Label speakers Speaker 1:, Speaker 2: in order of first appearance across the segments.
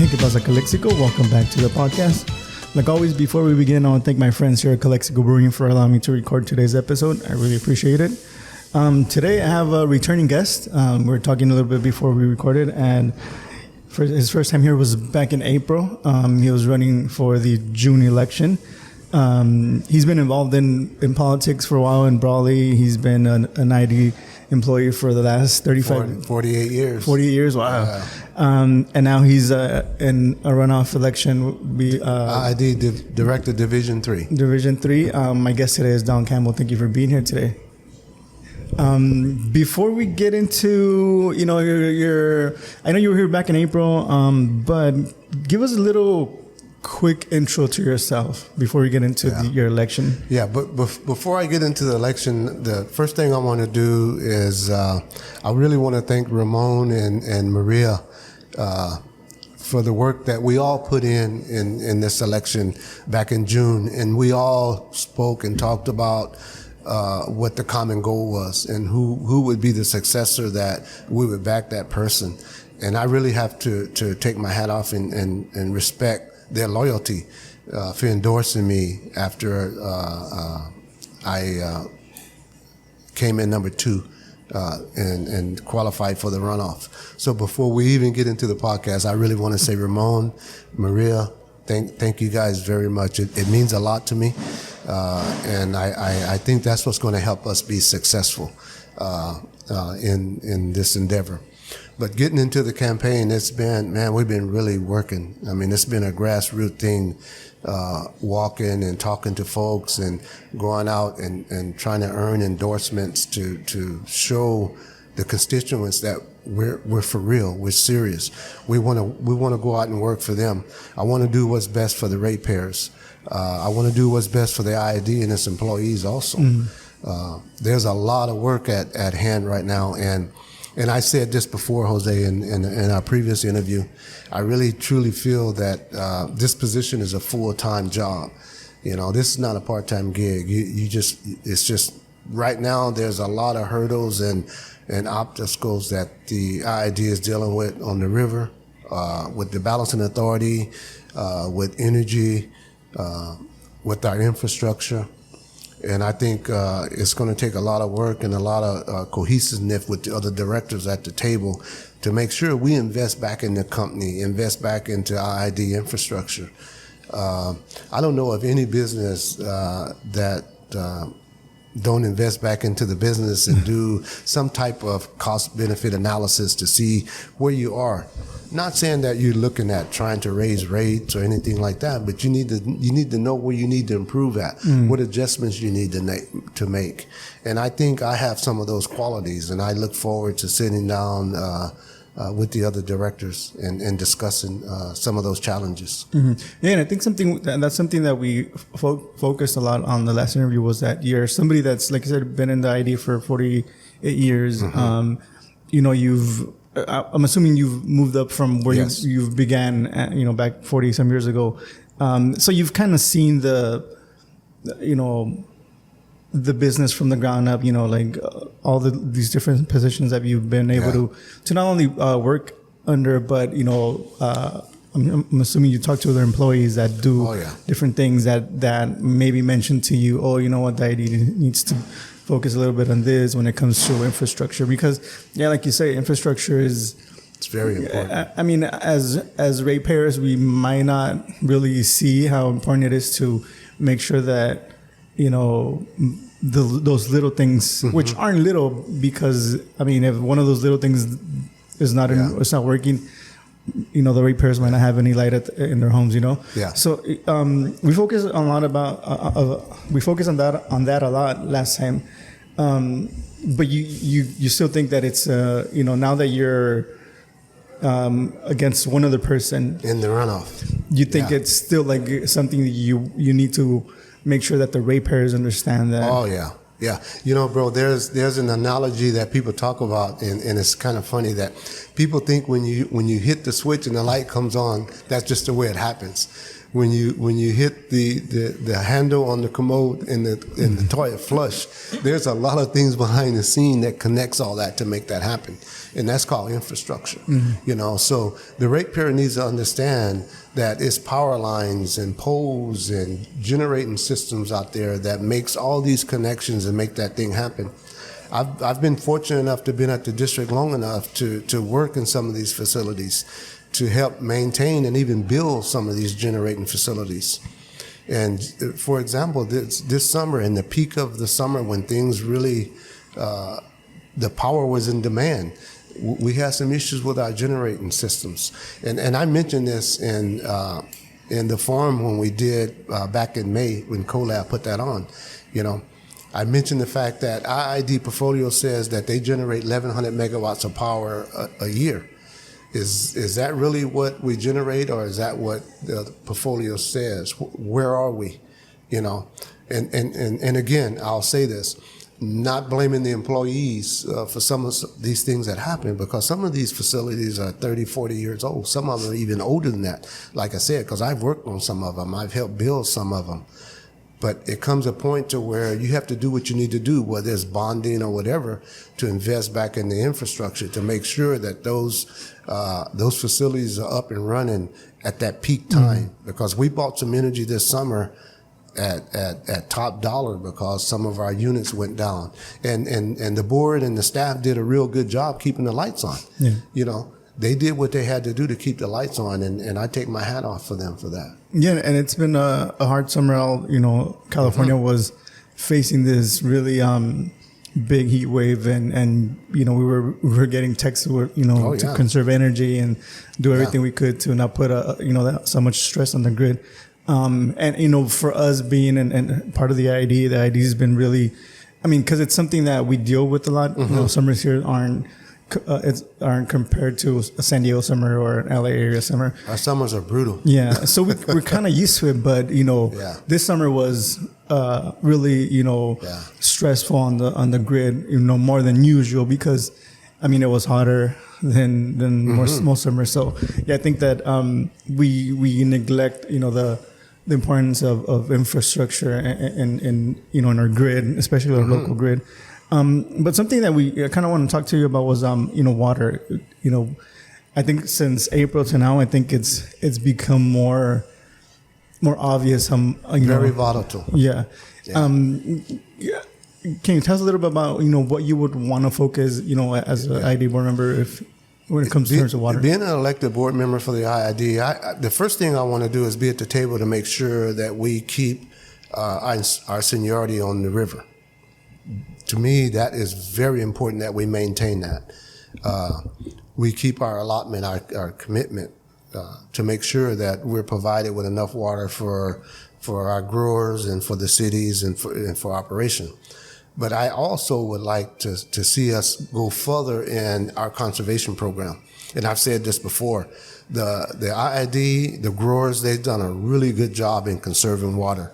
Speaker 1: Hey, ¿qué pasa, Calexico? Welcome back to the podcast. Like always, before we begin, I want to thank my friends here at Calexico Brewing for allowing me to record today's episode. I really appreciate it. Today, I have a returning guest. We were talking a little bit before we recorded, and his first time here was back in April. He was running for the June election. He's been involved in politics for a while in Brawley. He's been an IID employee for the last
Speaker 2: 48 years.
Speaker 1: 48 years, wow. And now he's in a runoff election.
Speaker 2: IID Director, Division 3.
Speaker 1: Division 3. My guest today is Don Campbell. Thank you for being here today. Before we get into, your I know you were here back in April, but give us a little quick intro to yourself before we get into your election.
Speaker 2: Yeah, but before I get into the election, the first thing I want to do is I really want to thank Ramon and Maria for the work that we all put in this election back in June. And we all spoke and talked about what the common goal was and who would be the successor that we would back that person. And I really have to take my hat off and respect their loyalty for endorsing me after I came in number 2 and qualified for the runoff. So before we even get into the podcast, I really want to say, Ramon, Maria, thank you guys very much. It means a lot to me, and I think that's what's going to help us be successful in this endeavor. But getting into the campaign, we've been really working. I mean, it's been a grassroots thing, walking and talking to folks and going out and trying to earn endorsements to show the constituents that we're for real, we're serious. We want to go out and work for them. I want to do what's best for the ratepayers. I want to do what's best for the IID and its employees also. Mm-hmm. There's a lot of work at hand right now, and I said this before, Jose, in our previous interview. I really, truly feel that this position is a full-time job. This is not a part-time gig. It's just right now there's a lot of hurdles and obstacles that the IID is dealing with on the river, with the balancing authority, with energy, with our infrastructure. And I think it's going to take a lot of work and a lot of cohesiveness with the other directors at the table to make sure we invest back in the company, invest back into IID infrastructure. I don't know of any business that don't invest back into the business and do some type of cost-benefit analysis to see where you are. Not saying that you're looking at trying to raise rates or anything like that, but you need to know where you need to improve at, what adjustments you need to make. And I think I have some of those qualities, and I look forward to sitting down with the other directors and discussing some of those challenges. Mm-hmm.
Speaker 1: Yeah, and I think that's something that we focused a lot on the last interview was that you're somebody that's, like I said, been in the IID for 48 years. Mm-hmm. I'm assuming you've moved up from where you began, back 40 some years ago. So you've kind of seen the business from the ground up. All these different positions that you've been able to not only work under, but I'm assuming you talk to other employees that do different things that maybe mention to you, the IID needs to focus a little bit on this when it comes to infrastructure, because like you say, infrastructure it's very important. I mean, as ratepayers, we might not really see how important it is to make sure that those little things, mm-hmm. which aren't little, because I mean, if one of those little things is not it's not working, the ratepayers might not have any light in their homes.
Speaker 2: Yeah.
Speaker 1: So we focus on that a lot last time. But you still think that it's now that you're against one other person
Speaker 2: in the runoff,
Speaker 1: you think it's still like something that you need to make sure that the ratepayers understand that?
Speaker 2: Oh yeah. Yeah, bro, there's an analogy that people talk about, and it's kind of funny that people think when you hit the switch and the light comes on, that's just the way it happens. when you hit the handle on the commode in the toilet flush, there's a lot of things behind the scene that connects all that to make that happen, and that's called infrastructure. So the ratepayer needs to understand that it's power lines and poles and generating systems out there that makes all these connections and make that thing happen. I've been fortunate enough to be at the district long enough to work in some of these facilities, to help maintain and even build some of these generating facilities. And for example, this summer, in the peak of the summer when things really, the power was in demand, we had some issues with our generating systems. And I mentioned this in the forum when we did back in May when CoLab put that on. I mentioned the fact that IID portfolio says that they generate 1,100 megawatts of power a year. Is that really what we generate, or is that what the portfolio says? Where are we? And again, I'll say this, not blaming the employees for some of these things that happen, because some of these facilities are 30, 40 years old. Some of them are even older than that, like I said, because I've worked on some of them. I've helped build some of them. But it comes a point to where you have to do what you need to do, whether it's bonding or whatever, to invest back in the infrastructure to make sure that those facilities are up and running at that peak time. Because we bought some energy this summer at top dollar because some of our units went down, and the board and the staff did a real good job keeping the lights on. They did what they had to do to keep the lights on, and I take my hat off for them for that.
Speaker 1: Yeah, and it's been a hard summer out. California was facing this really big heat wave, and we were getting texts, to conserve energy and do everything we could to not put so much stress on the grid. And for us being and part of the IID has been really, because it's something that we deal with a lot. Summers here aren't compared to a San Diego summer or an LA area summer.
Speaker 2: Our summers are brutal.
Speaker 1: Yeah, so we're kind of used to it, but this summer was really stressful on the grid, more than usual, because it was hotter than most summers. So I think that we neglect the importance of infrastructure and in our grid, especially our local grid. But something that we kind of want to talk to you about was, water. I think since April to now, I think it's become more obvious.
Speaker 2: Very volatile.
Speaker 1: Yeah. Can you tell us a little bit about, what you would want to focus, as an IID board member, when it comes to terms of water?
Speaker 2: Being an elected board member for the IID, the first thing I want to do is be at the table to make sure that we keep our seniority on the river. To me, that is very important that we maintain that. We keep our allotment, our commitment to make sure that we're provided with enough water for our growers and for the cities and for operation. But I also would like to see us go further in our conservation program. And I've said this before, the IID, the growers, they've done a really good job in conserving water.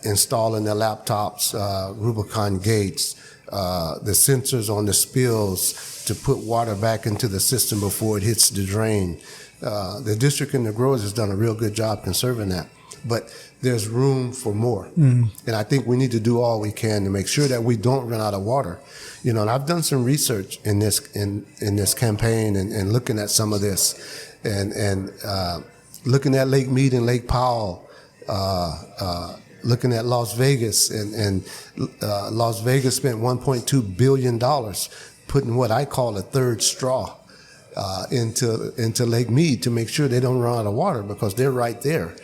Speaker 2: Installing the laptops, Rubicon gates, the sensors on the spills to put water back into the system before it hits the drain. The district and the growers has done a real good job conserving that. But there's room for more. And I think we need to do all we can to make sure that we don't run out of water. And I've done some research in this campaign and looking at some of this and looking at Lake Mead and Lake Powell, looking at Las Vegas, and Las Vegas spent $1.2 billion putting what I call a third straw into Lake Mead to make sure they don't run out of water, because they're right there.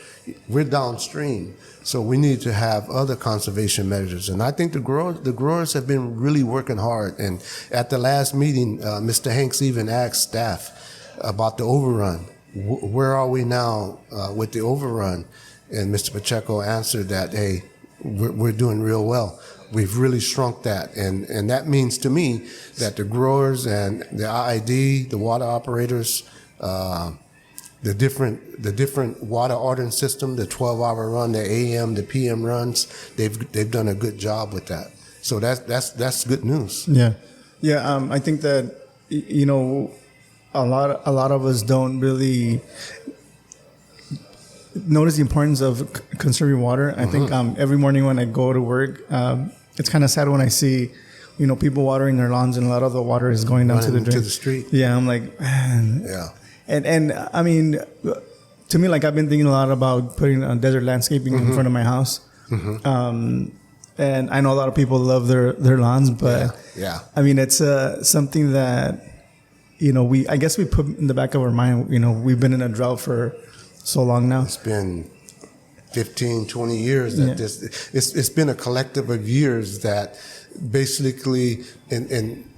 Speaker 2: We're downstream. So we need to have other conservation measures. And I think the growers have been really working hard. And at the last meeting, Mr. Hanks even asked staff about the overrun. Where are we now with the overrun? And Mr. Pacheco answered that, hey, we're doing real well. We've really shrunk that. And that means to me that the growers and the IID, the water operators, the different water ordering system, the 12-hour run, the AM, the PM runs, they've done a good job with that. So that's good news.
Speaker 1: Yeah. I think that, a lot of us don't really noticed the importance of conserving water. I think every morning when I go to work, it's kind of sad when I see, people watering their lawns and a lot of the water is going down to the drain.
Speaker 2: To the street.
Speaker 1: Yeah, I'm like, man.
Speaker 2: Yeah.
Speaker 1: And I mean, to me, like I've been thinking a lot about putting desert landscaping in front of my house. And I know a lot of people love their lawns, but
Speaker 2: yeah.
Speaker 1: I mean, it's something that, I guess we put in the back of our mind, we've been in a drought for so long now.
Speaker 2: It's been 15, 20 years that it's been a collective of years that basically, and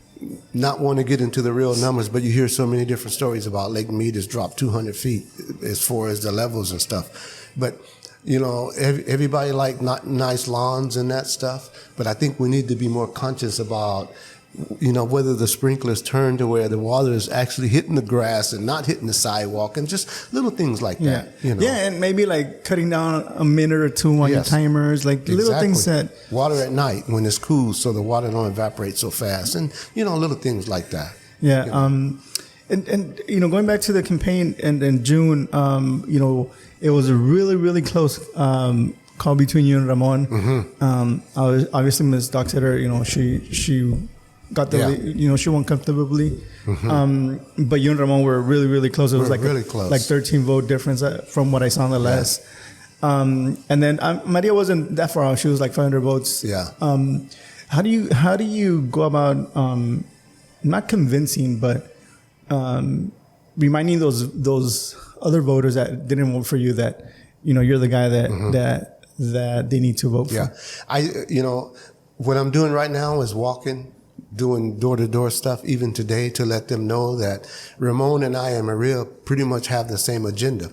Speaker 2: not want to get into the real numbers, but you hear so many different stories about Lake Mead has dropped 200 feet as far as the levels and stuff. But, everybody like nice lawns and that stuff. But I think we need to be more conscious about, whether the sprinklers turn to where the water is actually hitting the grass and not hitting the sidewalk, and just little things like that.
Speaker 1: Yeah, and maybe like cutting down a minute or two on your timers, like little things that...
Speaker 2: Water at night when it's cool so the water don't evaporate so fast, and, little things like that.
Speaker 1: Yeah, and going back to the campaign in June, it was a really, really close call between you and Ramon. Obviously, Ms. Dockstader, she got the lead, she won comfortably. But you and Ramon were really, really close. It was like
Speaker 2: really close.
Speaker 1: Like 13 vote difference from what I saw on the last. And then Maria wasn't that far out. She was like 500 votes.
Speaker 2: Yeah.
Speaker 1: How do you go about not convincing, but reminding those other voters that didn't vote for you that you're the guy that they need to vote for?
Speaker 2: Yeah, what I'm doing right now is doing door-to-door stuff even today to let them know that Ramon and I and Maria pretty much have the same agenda.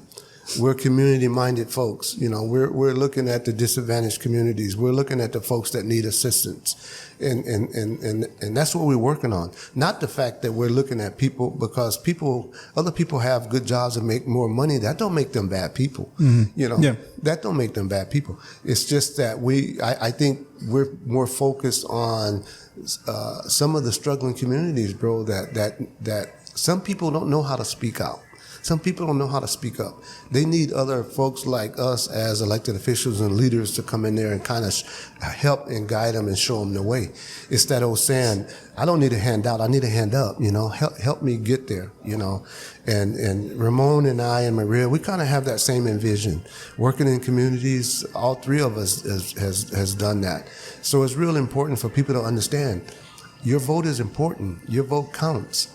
Speaker 2: We're community-minded folks. We're looking at the disadvantaged communities. We're looking at the folks that need assistance. And that's what we're working on. Not the fact that we're looking at people because other people have good jobs and make more money. That don't make them bad people. That don't make them bad people. It's just that I think we're more focused on some of the struggling communities, bro, that some people don't know how to speak out. Some people don't know how to speak up. They need other folks like us as elected officials and leaders to come in there and kind of help and guide them and show them the way. It's that old saying, I don't need a handout, I need a hand up, help me get there, And Ramon and I and Maria, we kind of have that same vision. Working in communities, all three of us has done that. So it's real important for people to understand, your vote is important, your vote counts.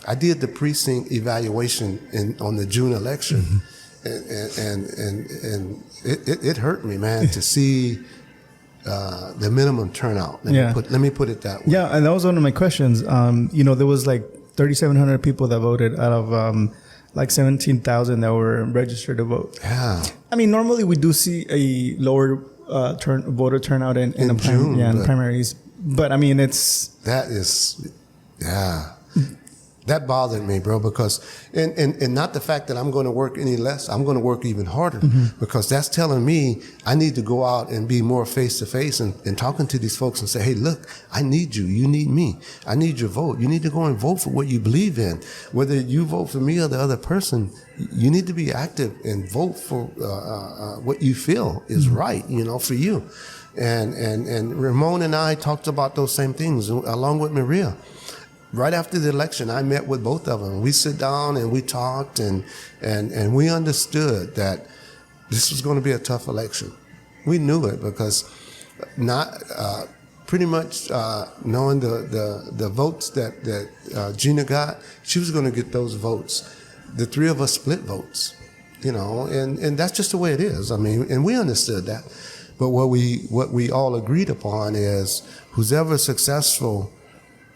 Speaker 2: I did the precinct evaluation on the June election, and it hurt me, man, to see the minimum turnout. Let me put it that way.
Speaker 1: Yeah, and that was one of my questions. There was like 3,700 people that voted out of like 17,000 that were registered to vote.
Speaker 2: Yeah.
Speaker 1: I mean, normally we do see a lower voter turnout in June, in primaries, but I mean
Speaker 2: That bothered me, bro, because, and not the fact that I'm going to work any less, I'm going to work even harder, because that's telling me I need to go out and be more face to face and talking to these folks and say, hey, look, I need you. You need me. I need your vote. You need to go and vote for what you believe in. Whether you vote for me or the other person, you need to be active and vote for what you feel is right, for you. And Ramon and I talked about those same things along with Maria. Right after the election, I met with both of them. We sit down and we talked and we understood that this was going to be a tough election. We knew it because pretty much knowing the votes that Gina got, she was going to get those votes. The three of us split votes, and that's just the way it is. I mean, and we understood that. But what we all agreed upon is who's ever successful,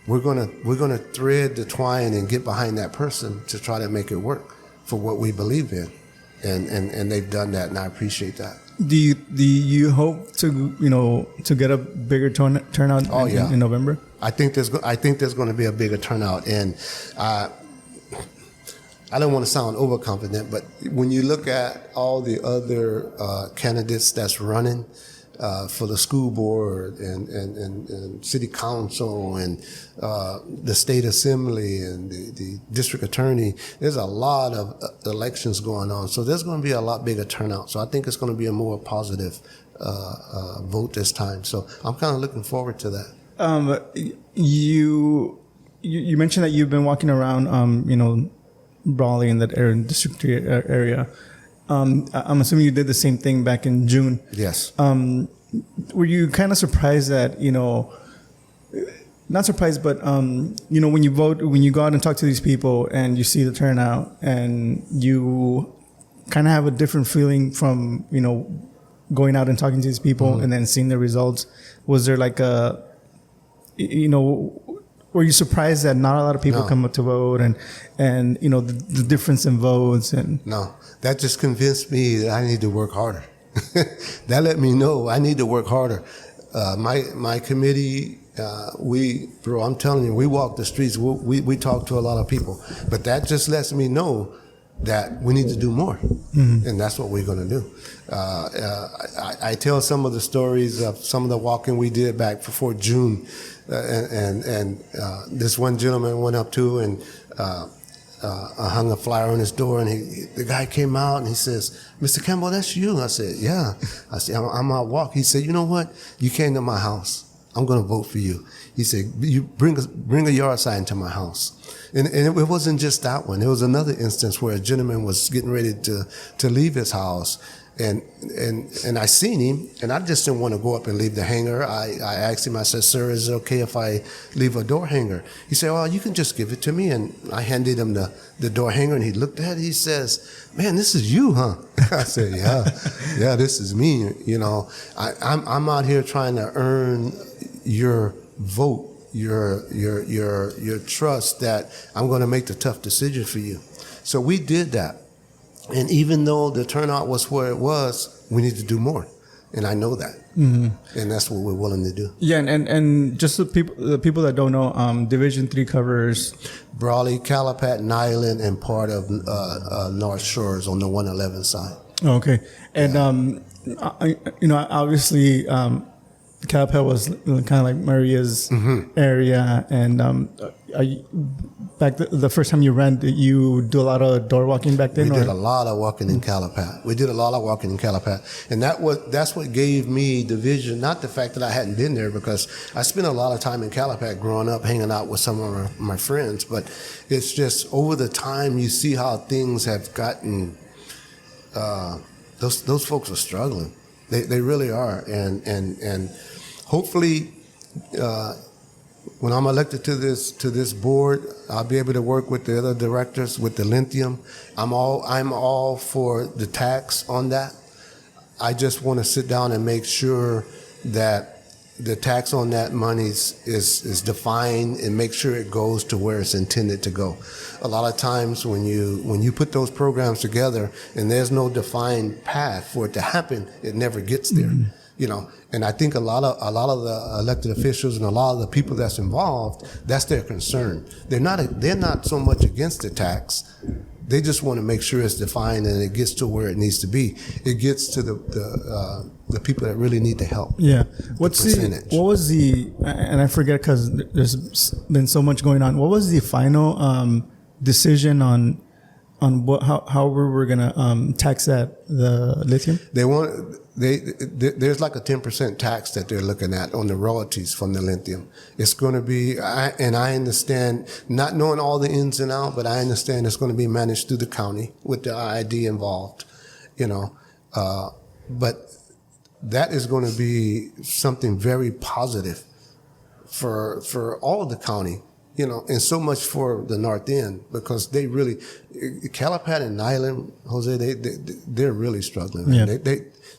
Speaker 2: we're gonna thread the twine and get behind that person to try to make it work for what we believe in, and they've done that, and I appreciate that.
Speaker 1: Do you hope to get a bigger turnout in November?
Speaker 2: I think there's going to be a bigger turnout, and I don't want to sound overconfident, but when you look at all the other candidates that's running, for the school board and city council and the state assembly and the district attorney. There's a lot of elections going on, so there's going to be a lot bigger turnout. So I think it's going to be a more positive vote this time. So I'm kind of looking forward to that. You mentioned that you've been walking around, Brawley in that area, district area. I'm assuming you did the same thing back in June. Yes.
Speaker 1: Were you kind of surprised that, not surprised, but, when you vote, when you go out and talk to these people and you see the turnout and you kind of have a different feeling from, going out and talking to these people and then seeing the results? Was there like were you surprised that not a lot of people come up to vote and the difference in votes? And
Speaker 2: no, that just convinced me that I need to work harder. That let me know I need to work harder. My committee, I'm telling you, we walk the streets, we talk to a lot of people, but that just lets me know that we need to do more, and that's what we're going to do. I tell some of the stories of some of the walking we did back before June, and this one gentleman went up to and hung a flyer on his door, and the guy came out and he says, "Mr. Campbell, that's you?" I said, "Yeah." I said, "I'm out walking." He said, "You know what? You came to my house. I'm going to vote for you." He said, "You bring a yard sign to my house." And it wasn't just that one. There was another instance where a gentleman was getting ready to leave his house, and I seen him, and I just didn't want to go up and leave the hanger. I asked him, I said, "Sir, is it okay if I leave a door hanger?" He said, "Oh, you can just give it to me." And I handed him the door hanger, and he looked at it. He says, "Man, this is you, huh?" I said, "Yeah, this is me. I'm out here trying to earn your vote, your trust that I'm going to make the tough decision for you." So we did that. And even though the turnout was where it was, we need to do more. And I know that. And that's what we're willing to do.
Speaker 1: Yeah, and just the people that don't know, Division 3 covers
Speaker 2: Brawley, Calapat, Nyland, and part of North Shores on the 111 side.
Speaker 1: Okay. And, obviously, Calapat was kind of like Maria's area. And back the first time you ran, did you do a lot of door walking back then?
Speaker 2: We did a lot of walking in Calapat. And that's what gave me the vision, not the fact that I hadn't been there, because I spent a lot of time in Calapat growing up, hanging out with some of my friends. But it's just over the time you see how things have gotten, those folks are struggling. They really are. And hopefully, when I'm elected to this board, I'll be able to work with the other directors with the lithium. I'm all for the tax on that. I just want to sit down and make sure that the tax on that money is defined and make sure it goes to where it's intended to go. A lot of times when you put those programs together and there's no defined path for it to happen, it never gets there. And I think a lot of the elected officials and a lot of the people that's involved, that's their concern. They're not so much against the tax. They just want to make sure it's defined and it gets to where it needs to be. It gets to the people that really need the help.
Speaker 1: Yeah. What was the, and I forget because there's been so much going on. What was the final decision on how we're gonna tax the lithium? There's like a 10% tax that they're looking at on the royalties from the lithium. It's going to be, and I understand, not knowing all the ins and outs, but I understand it's going to be managed through the county with the IID involved, but that is going to be something very positive for all of the county. And so much for the North End, because they really, Calapat and Nyland, Jose, they're really struggling. Yeah.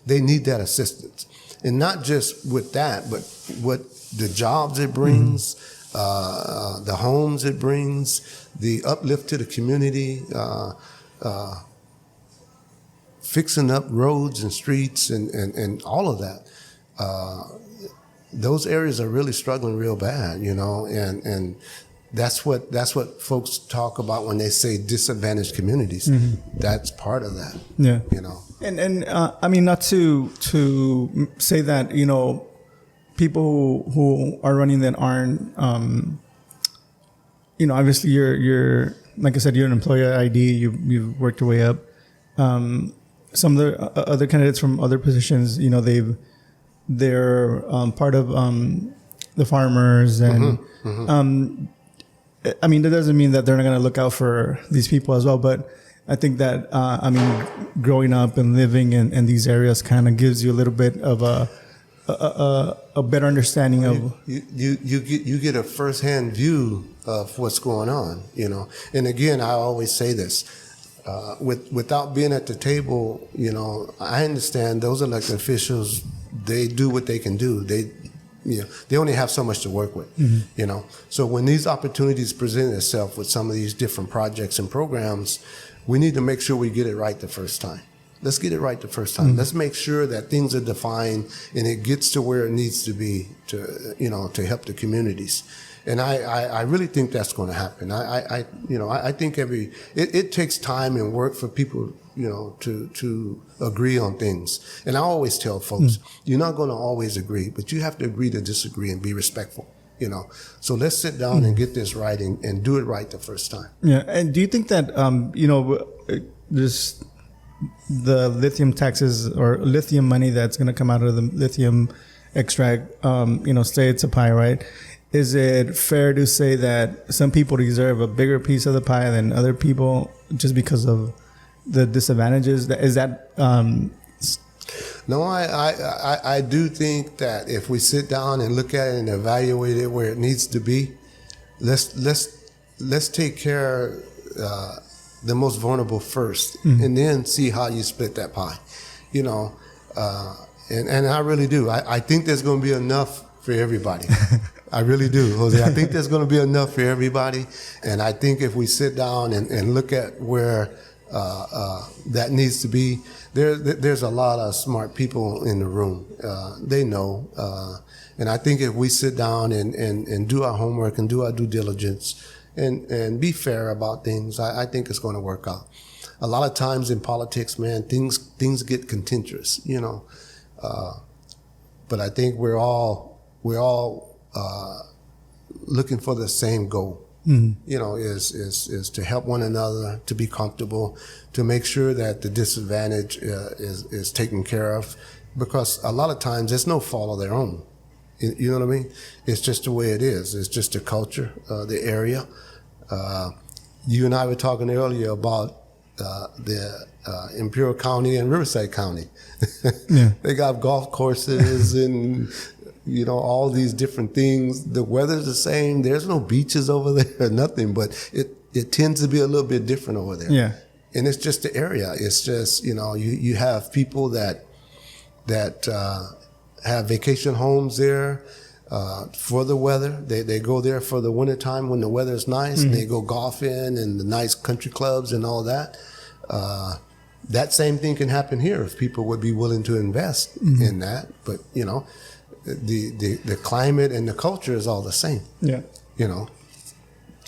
Speaker 1: They need that assistance. And not just with that, but what the jobs it brings, the homes it brings, the uplift to the community, fixing up roads and streets and all of that. Those areas are really struggling real bad, and
Speaker 2: that's what folks talk about when they say disadvantaged communities. That's part of that.
Speaker 1: Yeah.
Speaker 2: You know.
Speaker 1: And I mean, not to say that, you know, people who are running that aren't, you know, obviously you're like I said, you're an employee at IID. You've worked your way up. Some of the other candidates from other positions, you know, they're part of the farmers, and I mean, that doesn't mean that they're not going to look out for these people as well. But I think that I mean, growing up and living in these areas kind of gives you a little bit of a better understanding of
Speaker 2: you get a firsthand view of what's going on, you know. And again, I always say this. Without being at the table, you know, I understand those elected officials, they do what they can do. They only have so much to work with, you know. So when these opportunities present itself with some of these different projects and programs, we need to make sure we get it right the first time. Let's get it right the first time. Let's make sure that things are defined and it gets to where it needs to be to, you know, to help the communities. And I really think that's going to happen. I think it takes time and work for people, you know, to agree on things. And I always tell folks, you're not going to always agree, but you have to agree to disagree and be respectful, you know. So let's sit down and get this right and do it right the first time.
Speaker 1: Yeah. And do you think that, you know, the lithium taxes or lithium money that's going to come out of the lithium extract, you know, say it's a pie, right? Is it fair to say that some people deserve a bigger piece of the pie than other people just because of the disadvantages? Is that?
Speaker 2: No, I do think that if we sit down and look at it and evaluate it where it needs to be, let's take care the most vulnerable first, and then see how you split that pie, you know. And I really do. I think there's going to be enough for everybody. I really do, Jose. I think there's going to be enough for everybody. And I think if we sit down and look at where that needs to be, there's a lot of smart people in the room. They know. And I think if we sit down and do our homework and do our due diligence and be fair about things, I think it's going to work out. A lot of times in politics, man, things get contentious, you know. But I think we're all looking for the same goal, you know, is to help one another, to be comfortable, to make sure that the disadvantage is taken care of, because a lot of times it's no fault of their own. You know what I mean? It's just the way it is. It's just the culture, the area. You and I were talking earlier about the Imperial County and Riverside County. Yeah. They got golf courses and, you know, all these different things. The weather's the same. There's no beaches over there, nothing, but it tends to be a little bit different over there. Yeah. And it's just the area. It's just, you know, you have people that have vacation homes there for the weather. They go there for the wintertime when the weather's nice, and they go golfing and the nice country clubs and all that. That same thing can happen here if people would be willing to invest in that. But, you know, the climate and the culture is all the same. Yeah. You know,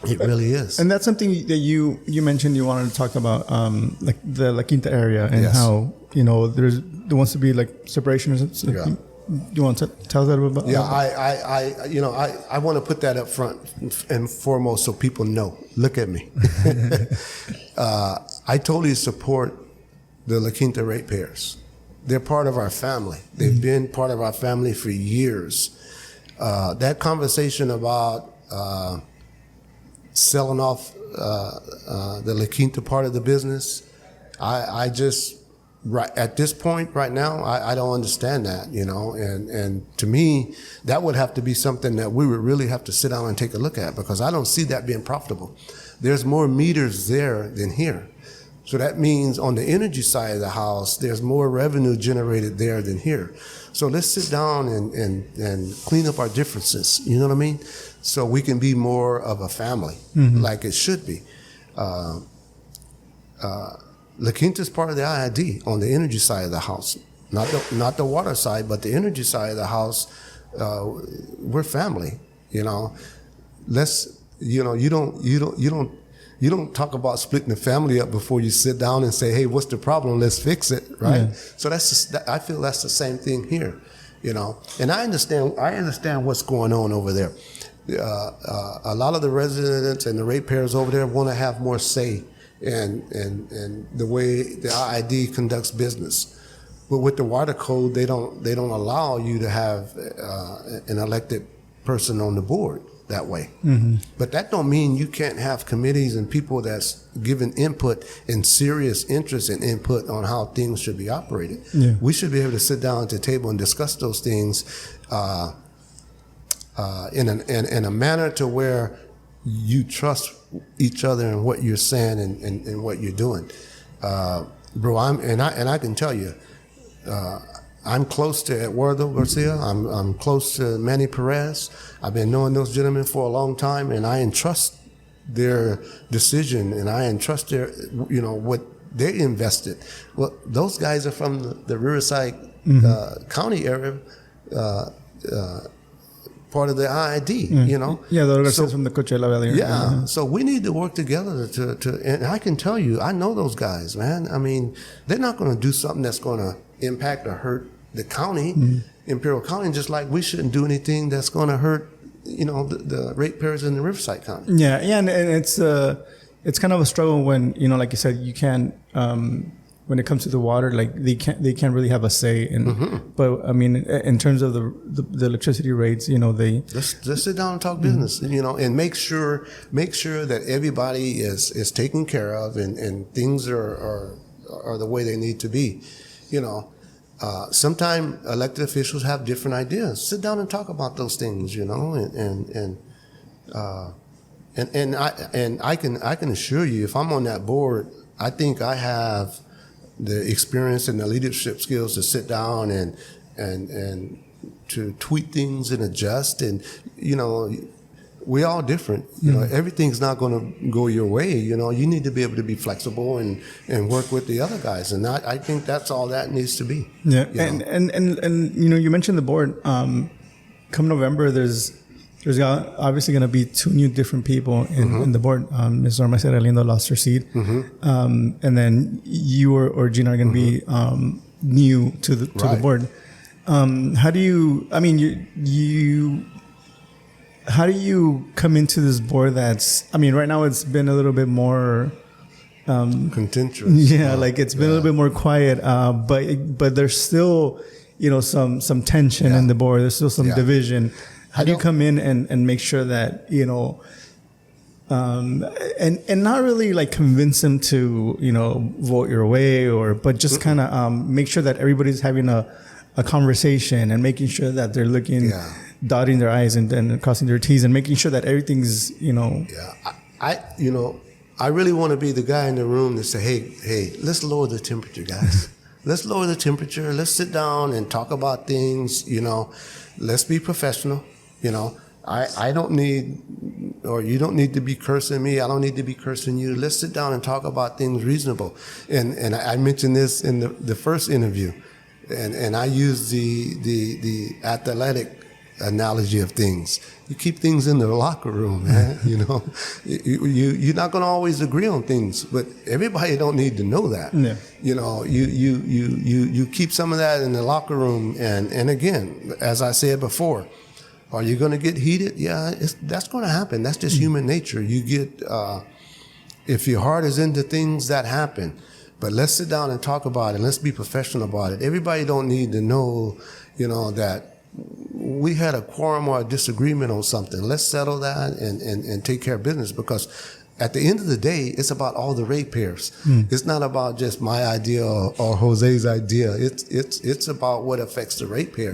Speaker 2: it really is.
Speaker 1: And that's something that you mentioned you wanted to talk about, like the La Quinta area and how, you know, there wants to be like separation. Yeah. You want to tell us a little bit about that?
Speaker 2: Yeah, I want to put that up front and foremost so people know. Look at me. I totally support the La Quinta ratepayers. They're part of our family. They've been part of our family for years. That conversation about selling off the La Quinta part of the business, I just... Right at this point, right now, I don't understand that, you know, and to me, that would have to be something that we would really have to sit down and take a look at, because I don't see that being profitable. There's more meters there than here. So that means on the energy side of the house, there's more revenue generated there than here. So let's sit down and clean up our differences, you know what I mean? So we can be more of a family, like it should be. La Quinta is part of the IID on the energy side of the house, not the water side, but the energy side of the house. We're family, you know. You know, you don't talk about splitting the family up before you sit down and say, hey, what's the problem? Let's fix it, right?
Speaker 1: Yeah.
Speaker 2: So I feel that's the same thing here, you know. And I understand what's going on over there. A lot of the residents and the ratepayers over there want to have more say in the way the IID conducts business. But with the water code, they don't allow you to have an elected person on the board that way. Mm-hmm. But that don't mean you can't have committees and people that's giving input and serious interest and input on how things should be operated. Yeah. We should be able to sit down at the table and discuss those things in a manner to where you trust each other in what you're saying and what you're doing. Bro, I can tell you, I'm close to Eduardo Garcia. I'm close to Manny Perez. I've been knowing those gentlemen for a long time, and I entrust their decision, and I entrust their, what they invested. Well, those guys are from the Riverside County area, part of the IID,
Speaker 1: Yeah, the Garcia's from the Coachella Valley area.
Speaker 2: Yeah, so we need to work together to, and I can tell you, I know those guys, man. I mean, they're not going to do something that's going to impact or hurt the county, Imperial County, just like we shouldn't do anything that's going to hurt, the ratepayers in the Riverside County.
Speaker 1: Yeah, and it's kind of a struggle when, like you said, you can't, when it comes to the water, like they can't really have a say in. But I mean, in terms of the electricity rates,
Speaker 2: let's sit down and talk business, and make sure that everybody is taken care of and things are the way they need to be. Sometimes elected officials have different ideas. Sit down and talk about those things, and I can assure you, if I'm on that board, I think I have the experience and the leadership skills to sit down and to tweak things and adjust. And we're all different. Everything's not going to go your way. You need to be able to be flexible and work with the other guys. And I think that's all that needs to be.
Speaker 1: Yeah, and you mentioned the board. Come November, there's obviously going to be two new different people in the board. Ms. Norma Galindo lost her seat, and then you or Gina are going to be new to the board. How do you? I mean, you. How do you come into this board that's, I mean, right now it's been a little bit more
Speaker 2: contentious.
Speaker 1: Yeah, like it's been a little bit more quiet, but there's still, some tension in the board. There's still some division. How do you come in and make sure that, and not really like convince them to, vote your way but just kind of make sure that everybody's having a conversation and making sure that they're looking, dotting their I's and crossing their T's and making sure that everything's,
Speaker 2: Yeah, I really want to be the guy in the room to say, hey, let's lower the temperature, guys. Let's lower the temperature. Let's sit down and talk about things, Let's be professional, I don't need, or you don't need to be cursing me. I don't need to be cursing you. Let's sit down and talk about things reasonable. And I mentioned this in the first interview. And I use the athletic analogy of things. You keep things in the locker room, man. You're not going to always agree on things, but everybody don't need to know that. Yeah. You keep some of that in the locker room, and again, as I said before, are you going to get heated? Yeah, that's going to happen. That's just human nature. You get if your heart is into things, that happen. But let's sit down and talk about it. Let's be professional about it. Everybody don't need to know, that we had a quorum or a disagreement on something. Let's settle that and take care of business, because at the end of the day, it's about all the ratepayers. It's not about just my idea or Jose's idea. It's about what affects the ratepayer,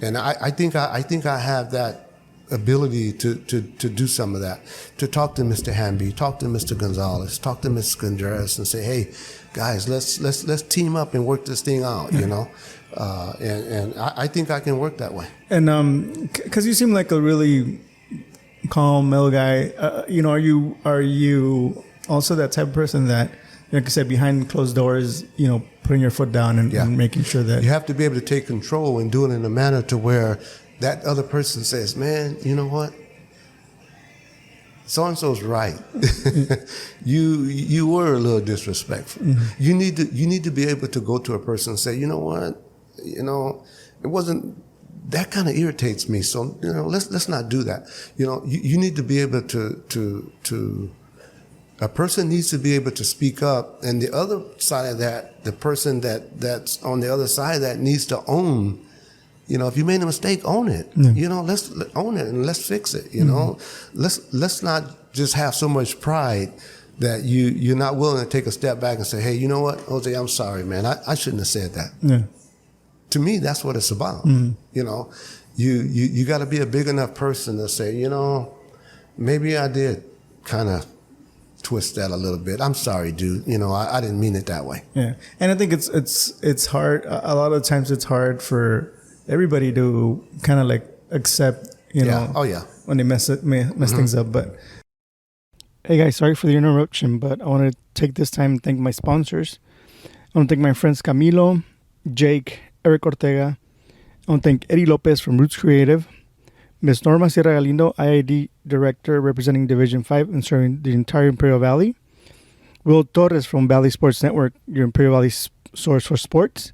Speaker 2: And I think I have that ability to do some of that, to talk to Mr. Hamby, talk to Mr. Gonzalez, talk to Ms. Contreras, and say, hey, guys, let's team up and work this thing out, and I think I can work that way.
Speaker 1: And because you seem like a really calm, mellow guy, are you also that type of person that, like I said, behind closed doors, putting your foot down and making sure that
Speaker 2: you have to be able to take control and do it in a manner to where that other person says, man, you know what? so and so's right. you were a little disrespectful. You need to be able to go to a person and say, you know what, it wasn't. That kind of irritates me. So let's not do that. You need to be able to. A person needs to be able to speak up, and the other side of that, the person that's on the other side of that needs to own. If you made a mistake, own it. Let's own it and let's fix it. Let's not just have so much pride that you're not willing to take a step back and say, hey, you know what, Jose, I'm sorry, man. I shouldn't have said that.
Speaker 1: Yeah.
Speaker 2: To me, that's what it's about. You got to be a big enough person to say, maybe I did kind of twist that a little bit. I'm sorry, dude. I didn't mean it that way.
Speaker 1: Yeah, and I think it's hard. A lot of times, it's hard for everybody to kind of like accept, when they mess things up. But hey, guys, sorry for the interruption, but I want to take this time and thank my sponsors. I want to thank my friends Camilo, Jake, Eric Ortega. I want to thank Eddie Lopez from Roots Creative, Ms. Norma Galindo, IID Director representing Division 5 and serving the entire Imperial Valley, Will Torres from Valley Sports Network, your Imperial Valley source for sports.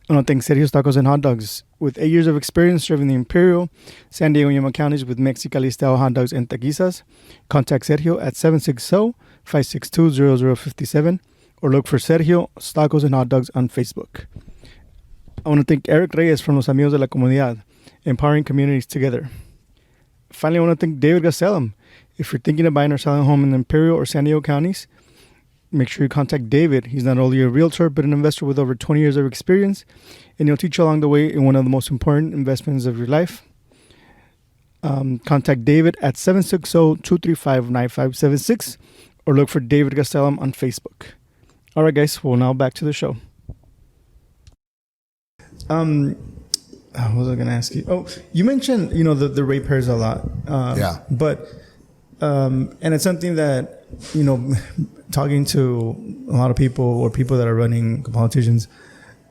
Speaker 1: I want to thank Sergio's Tacos and Hotdogs. With 8 years of experience serving the Imperial, San Diego, and Yuma counties with Mexicali-style hot dogs and taquizas, contact Sergio at 760-562-0057 or look for Sergio's Tacos and Hotdogs on Facebook. I want to thank Eric Reyes from Los Amigos de la Comunidad, empowering communities together. Finally, I want to thank David Gastelum. If you're thinking of buying or selling a home in the Imperial or San Diego counties, make sure you contact David. He's not only a realtor, but an investor with over 20 years of experience, and he'll teach you along the way in one of the most important investments of your life. Contact David at 760-235-9576 or look for David Gastelum on Facebook. All right, guys, well, now back to the show. What was I going to ask you? Oh, you mentioned, the ratepayers a lot. But, and it's something that, talking to a lot of people or people that are running, politicians,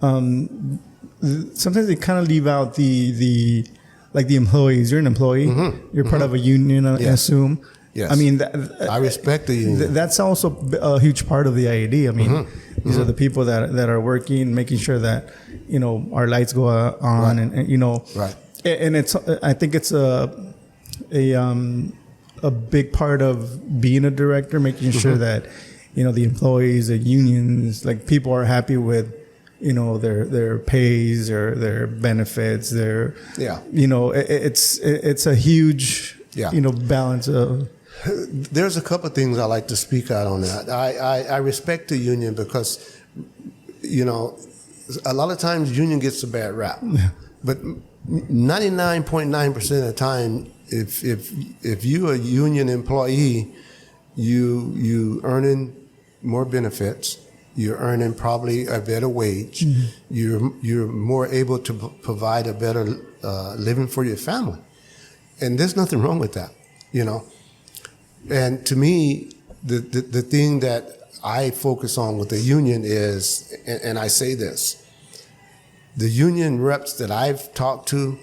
Speaker 1: sometimes they kind of leave out the employees. You're an employee. You're part of a union, I assume.
Speaker 2: Yes.
Speaker 1: I mean,
Speaker 2: I respect the union.
Speaker 1: That's also a huge part of the IID. I mean, these are the people that are working, making sure that, our lights go on and
Speaker 2: Right.
Speaker 1: And I think it's a big part of being a director, making sure that, the employees, the unions, like people are happy with, their pays or their benefits, it's a huge, balance of.
Speaker 2: There's a couple of things I like to speak out on that. I respect the union because, a lot of times union gets a bad rap, but 99.9% of the time, if you're a union employee, you earning more benefits, you're earning probably a better wage, you're more able to provide a better living for your family, and there's nothing wrong with that, And to me, the thing that I focus on with the union is, and I say this, the union reps that I've talked to,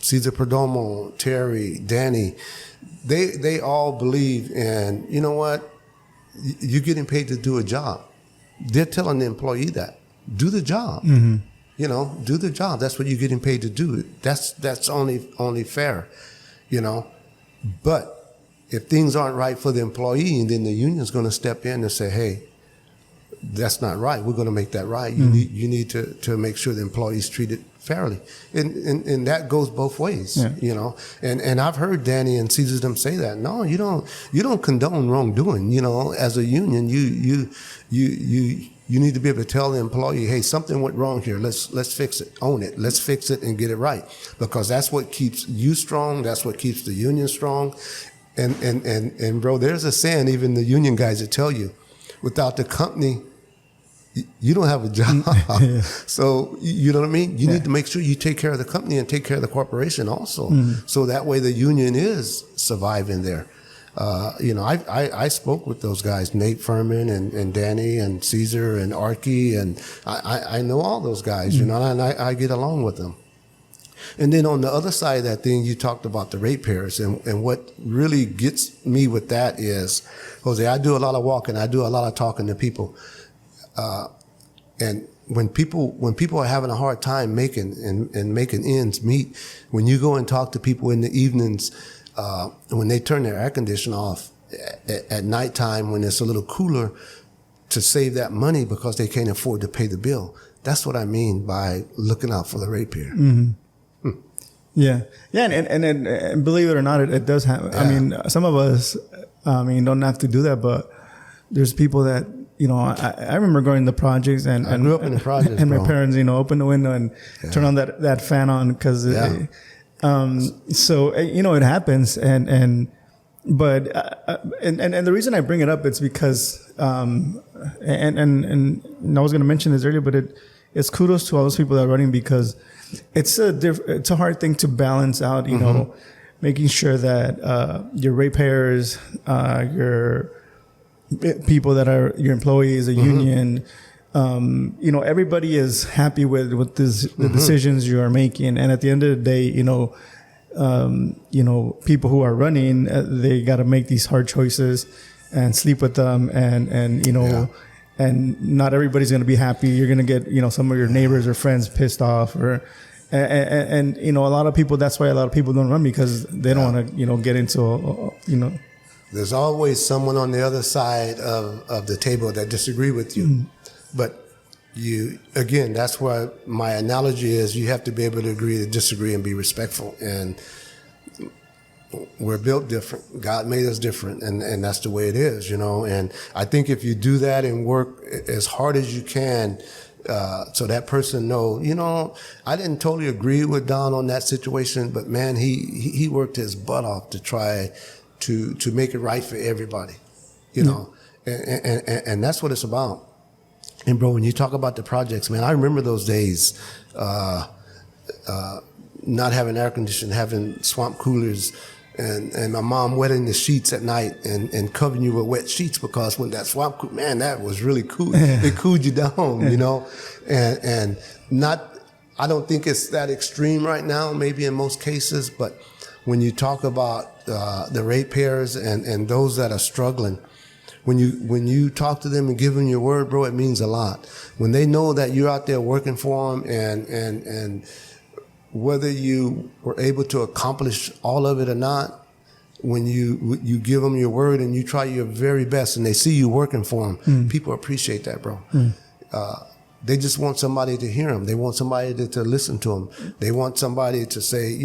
Speaker 2: Cesar Perdomo, Terry, Danny, they all believe in, you know what, you're getting paid to do a job. They're telling the employee that. Do the job. Do the job. That's what you're getting paid to do. That's only fair, But if things aren't right for the employee, then the union's going to step in and say, hey, that's not right. We're going to make that right. You need to make sure the employee's treated fairly. And that goes both ways, And I've heard Danny and Caesar them say that. No, you don't condone wrongdoing. As a union, you need to be able to tell the employee, hey, something went wrong here. Let's fix it. Own it. Let's fix it and get it right. Because that's what keeps you strong. That's what keeps the union strong. And bro, there's a saying, even the union guys that tell you, without the company, you don't have a job. So, you know what I mean? You need to make sure you take care of the company and take care of the corporation also. So that way the union is surviving there. I spoke with those guys, Nate Furman and Danny and Caesar and Arky, and I know all those guys, and I get along with them. And then on the other side of that thing, you talked about the ratepayers. And what really gets me with that is, Jose, I do a lot of walking. I do a lot of talking to people. And when people are having a hard time making ends meet, when you go and talk to people in the evenings, when they turn their air conditioner off at nighttime when it's a little cooler to save that money because they can't afford to pay the bill. That's what I mean by looking out for the ratepayer.
Speaker 1: Mm-hmm. Yeah. And believe it or not, it does happen. Yeah. I mean, some of us, don't have to do that, but there's people that, I remember going to projects and
Speaker 2: I grew up in the projects,
Speaker 1: and my parents, open the window and turn on that fan on because, so, it happens. But the reason I bring it up, it's because, and I was going to mention this earlier, but it's kudos to all those people that are running because it's a hard thing to balance out, making sure that, your ratepayers, your people that are your employees, a union, everybody is happy with the decisions you are making. And at the end of the day, people who are running, they got to make these hard choices and sleep with them. And not everybody's going to be happy. You're going to get, some of your neighbors or friends pissed off and a lot of people, that's why a lot of people don't run because they don't want to, get into,
Speaker 2: There's always someone on the other side of the table that disagree with you. Mm-hmm. But again, that's why my analogy is you have to be able to agree to disagree and be respectful. And we're built different. God made us different. And that's the way it is, And I think if you do that and work as hard as you can, so that person know, I didn't totally agree with Don on that situation, but man, he worked his butt off to try to make it right for everybody, and that's what it's about. And bro, when you talk about the projects, man, I remember those days, not having air conditioning, having swamp coolers, and my mom wetting the sheets at night and covering you with wet sheets because when that swamp cool, man, that was really cool. It cooled you down, and not, I don't think it's that extreme right now, maybe in most cases, but when you talk about the ratepayers and those that are struggling, when you talk to them and give them your word, bro, it means a lot. When they know that you're out there working for them and whether you were able to accomplish all of it or not, when you give them your word and you try your very best and they see you working for them, people appreciate that, bro. They just want somebody to hear them. They want somebody to listen to them. They want somebody to say,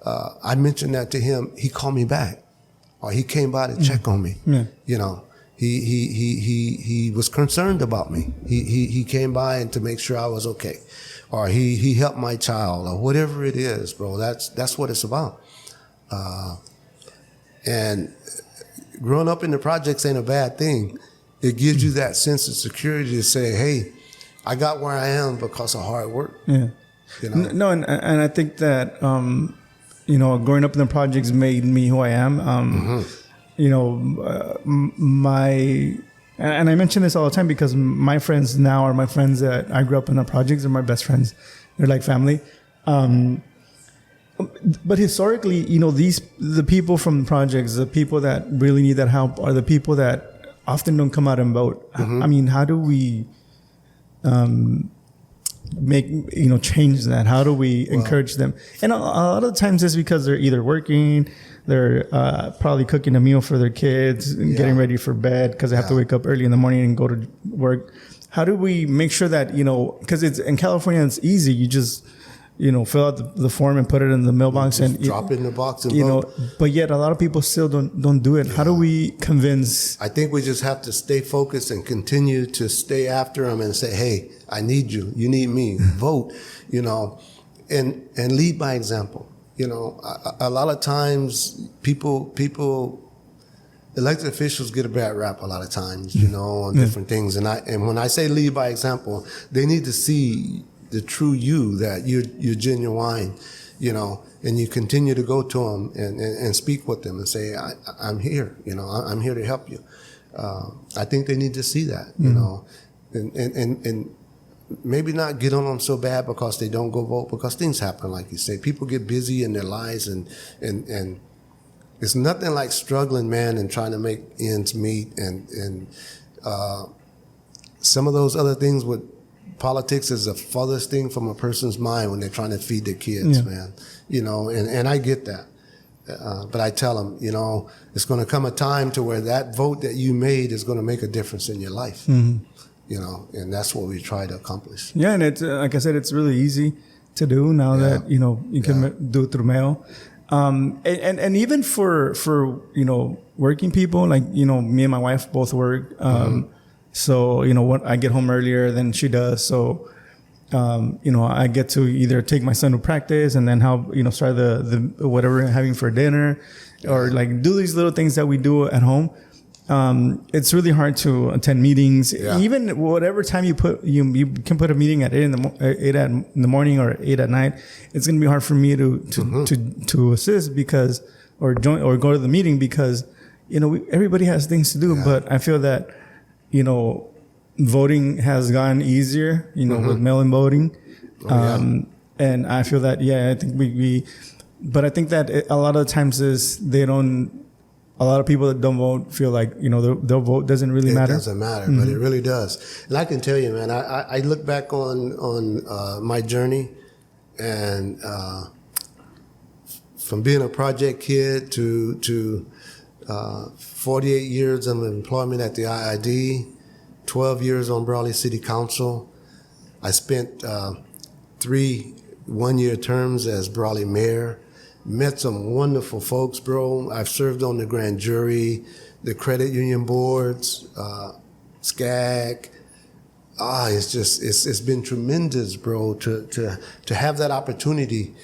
Speaker 2: I mentioned that to him. He called me back, or he came by to check on me. He was concerned about me. He came by and to make sure I was okay, or he helped my child, or whatever it is, bro. That's what it's about. And growing up in the projects ain't a bad thing. It gives you that sense of security to say, hey, I got where I am because of hard work. Yeah.
Speaker 1: No, and I think that. Growing up in the projects made me who I am. And I mention this all the time because my friends now are my friends that I grew up in the projects. They're my best friends. They're like family. But historically, the people from the projects, the people that really need that help are the people that often don't come out and vote. I mean, how do we change that? How do we encourage them? And a lot of the times it's because they're either working, they're probably cooking a meal for their kids and getting ready for bed because they have to wake up early in the morning and go to work. How do we make sure that, because it's in California, it's easy. You just, fill out the form and put it in the mailbox and
Speaker 2: drop it in the box and vote.
Speaker 1: But yet a lot of people still don't do it. How do we convince?
Speaker 2: I think we just have to stay focused and continue to stay after them and say, hey, I need you. You need me. Vote, and lead by example. A lot of times people, elected officials get a bad rap a lot of times, on different things. And when I say lead by example, they need to see the true you, that you're genuine, and you continue to go to them and speak with them and say, I'm here, I'm here to help you. I think they need to see that, and maybe not get on them so bad because they don't go vote, because things happen, like you say. People get busy in their lives, and it's nothing like struggling, man, and trying to make ends meet, and some of those other things with politics is the farthest thing from a person's mind when they're trying to feed their kids, man. You know, and I get that. But I tell them, you know, it's going to come a time to where that vote that you made is going to make a difference in your life. You know, and that's what we try to accomplish.
Speaker 1: Yeah, and it's like I said, it's really easy to do now that, you know, you can do it through mail. And even for you know, working people, like, you know, me and my wife both work. So, you know, what, I get home earlier than she does. So, you know, I get to either take my son to practice and then help, you know, start the whatever we're having for dinner, or like do these little things that we do at home. It's really hard to attend meetings. Even whatever time you put, you can put a meeting at 8 in the morning or 8 at night. It's going to be hard for me to assist because, or join or go to the meeting because, you know, everybody has things to do. But I feel that, you know, voting has gotten easier, you know, with mail-in voting. And I feel that, I think but I think that a lot of the times a lot of people that don't vote feel like, you know, their vote doesn't really matter. It
Speaker 2: doesn't matter, but it really does. And I can tell you, man, I look back on my journey, and from being a project kid to 48 years of employment at the IID, 12 years on Brawley City Council. I spent 3 one-year terms as Brawley mayor. Met some wonderful folks, bro. I've served on the grand jury, the credit union boards, SCAG. It's been tremendous, bro, to have that opportunity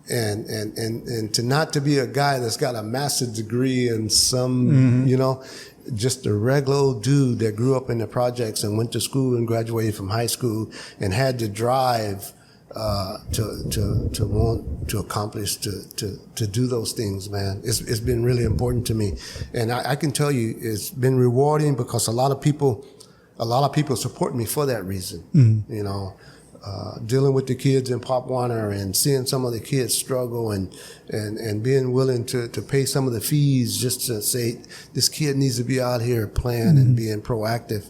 Speaker 2: and to not to be a guy that's got a master's degree in some, you know, just a regular old dude that grew up in the projects and went to school and graduated from high school and had to drive to want to accomplish to do those things, man. It's been really important to me, and I can tell you it's been rewarding because a lot of people support me for that reason. You know, dealing with the kids in Pop Warner and seeing some of the kids struggle and being willing to pay some of the fees just to say this kid needs to be out here playing and being proactive.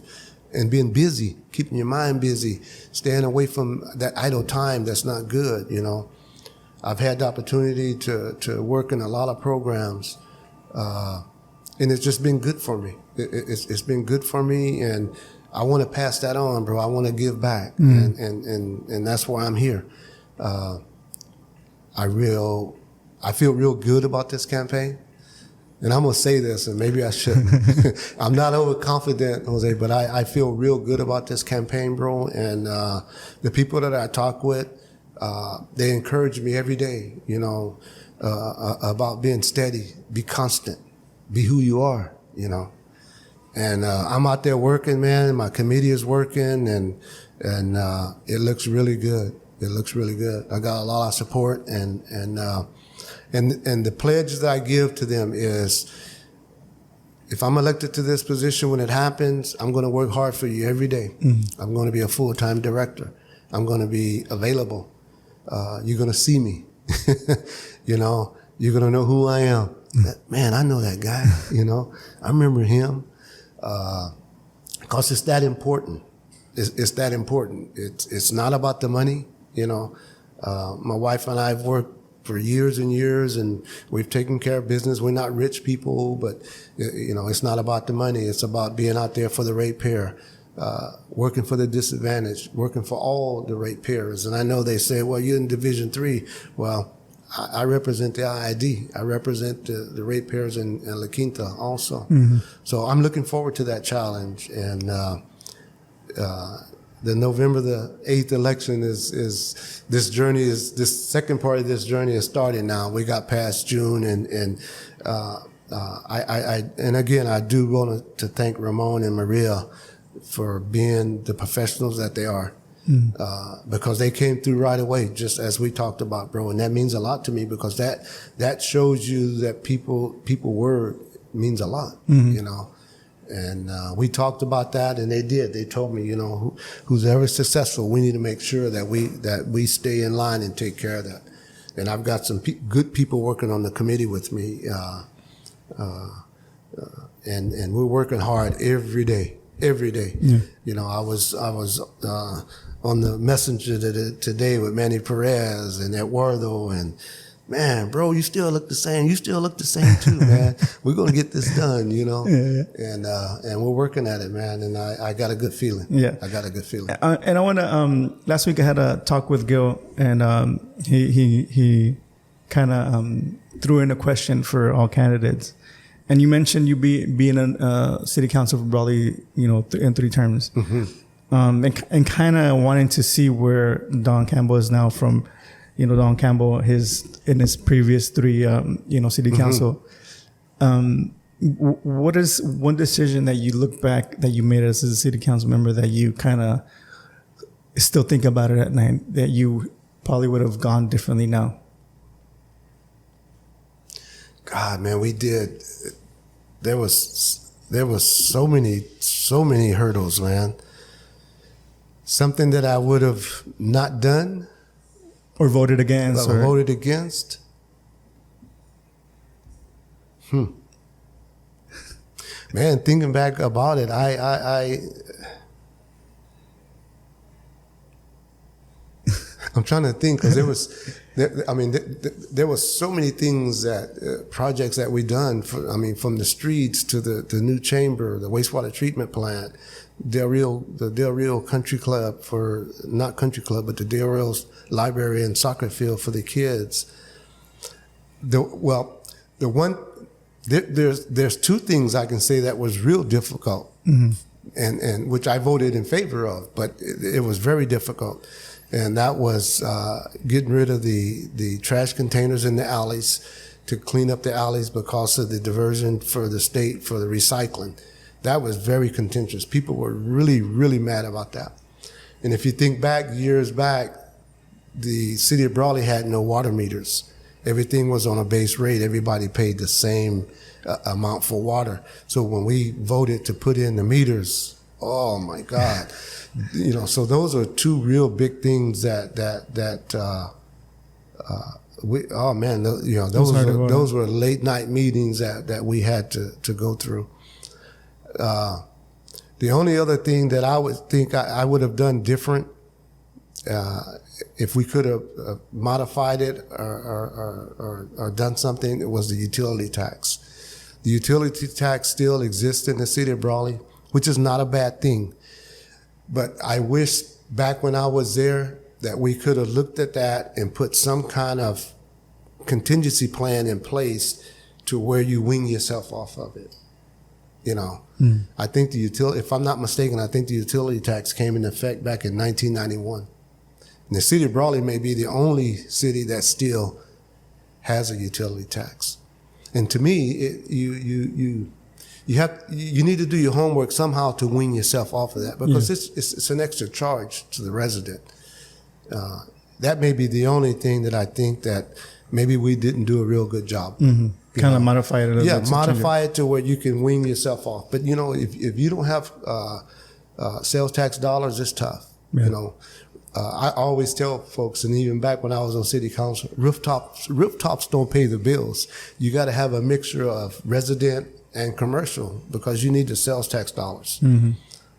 Speaker 2: And being busy, keeping your mind busy, staying away from that idle time that's not good, you know. I've had the opportunity to work in a lot of programs, and it's just been good for me. It's been good for me, and I want to pass that on, bro. I want to give back, and that's why I'm here. I feel real good about this campaign. And I'm going to say this, and maybe I shouldn't. I'm not overconfident, Jose, but I feel real good about this campaign, bro. And the people that I talk with, they encourage me every day, you know, about being steady, be constant, be who you are, you know. And I'm out there working, man. My committee is working, and it looks really good. It looks really good. I got a lot of support, and the pledge that I give to them is, if I'm elected to this position when it happens, I'm going to work hard for you every day. I'm going to be a full-time director. I'm going to be available. You're going to see me. You know, you're going to know who I am. Man, I know that guy, you know. I remember him. Because it's that important. It's that important. It's not about the money, you know. My wife and I have worked for years and years, and we've taken care of business. We're not rich people, but, you know, it's not about the money. It's about being out there for the ratepayer, working for the disadvantaged, working for all the ratepayers. And I know they say, well, you're in Division 3. Well, I represent the IID. I represent the ratepayers in La Quinta also. So I'm looking forward to that challenge. And the November the 8th election is this second part of this journey is starting now. We got past June, and again, I do want to thank Ramon and Maria for being the professionals that they are, because they came through right away, just as we talked about, bro, and that means a lot to me, because that shows you that people word means a lot, you know. And we talked about that, and they did. They told me, who's ever successful, we need to make sure that we stay in line and take care of that. And I've got some good people working on the committee with me, and we're working hard every day. Yeah. I was on the messenger today with Manny Perez and Eduardo, and man, bro, you still look the same. You still look the same too, man. We're gonna get this done,
Speaker 1: Yeah.
Speaker 2: And we're working at it, man. And I got a good feeling.
Speaker 1: Yeah,
Speaker 2: I got a good feeling.
Speaker 1: And I want to. Last week I had a talk with Gil, and he kind of threw in a question for all candidates. And you mentioned you being a city council for Brawley, in 3 terms, and kind of wanting to see where Don Campbell is now from. Don Campbell, in his previous 3, city council. What is one decision that you look back that you made as a city council member that you kind of still think about it at night that you probably would have gone differently now?
Speaker 2: God, man, we did. There was so many hurdles, man. Something that I would have not done.
Speaker 1: Or voted against.
Speaker 2: Voted against. Man, thinking back about it, I'm trying to think, because there was so many things projects that we done. From the streets to the new chamber, the wastewater treatment plant, the Del Rio Country Club not country club, but the Del Rio's library and soccer field for the kids. There's 2 things I can say that was real difficult, and which I voted in favor of, but it was very difficult. And that was getting rid of the trash containers in the alleys, to clean up the alleys because of the diversion for the state for the recycling. That was very contentious. People were really, really mad about that. And if you think back, years back, the city of Brawley had no water meters. Everything was on a base rate. Everybody paid the same amount for water. So when we voted to put in the meters, oh my God. So those are 2 real big things those were late night meetings that we had to go through. The only other thing that I would think I would have done different, if we could have modified it or done something, it was the utility tax. The utility tax still exists in the city of Brawley, which is not a bad thing. But I wish back when I was there that we could have looked at that and put some kind of contingency plan in place to where you wean yourself off of it. I think if I'm not mistaken, I think the utility tax came into effect back in 1991. And the city of Brawley may be the only city that still has a utility tax. And to me, you need to do your homework somehow to wean yourself off of that, because it's an extra charge to the resident. That may be the only thing that I think that maybe we didn't do a real good job.
Speaker 1: Kind of modify it a little bit.
Speaker 2: Modify it to where you can wean yourself off. But if you don't have sales tax dollars, it's tough. I always tell folks, and even back when I was on city council, rooftops don't pay the bills. You got to have a mixture of resident and commercial, because you need the sales tax dollars.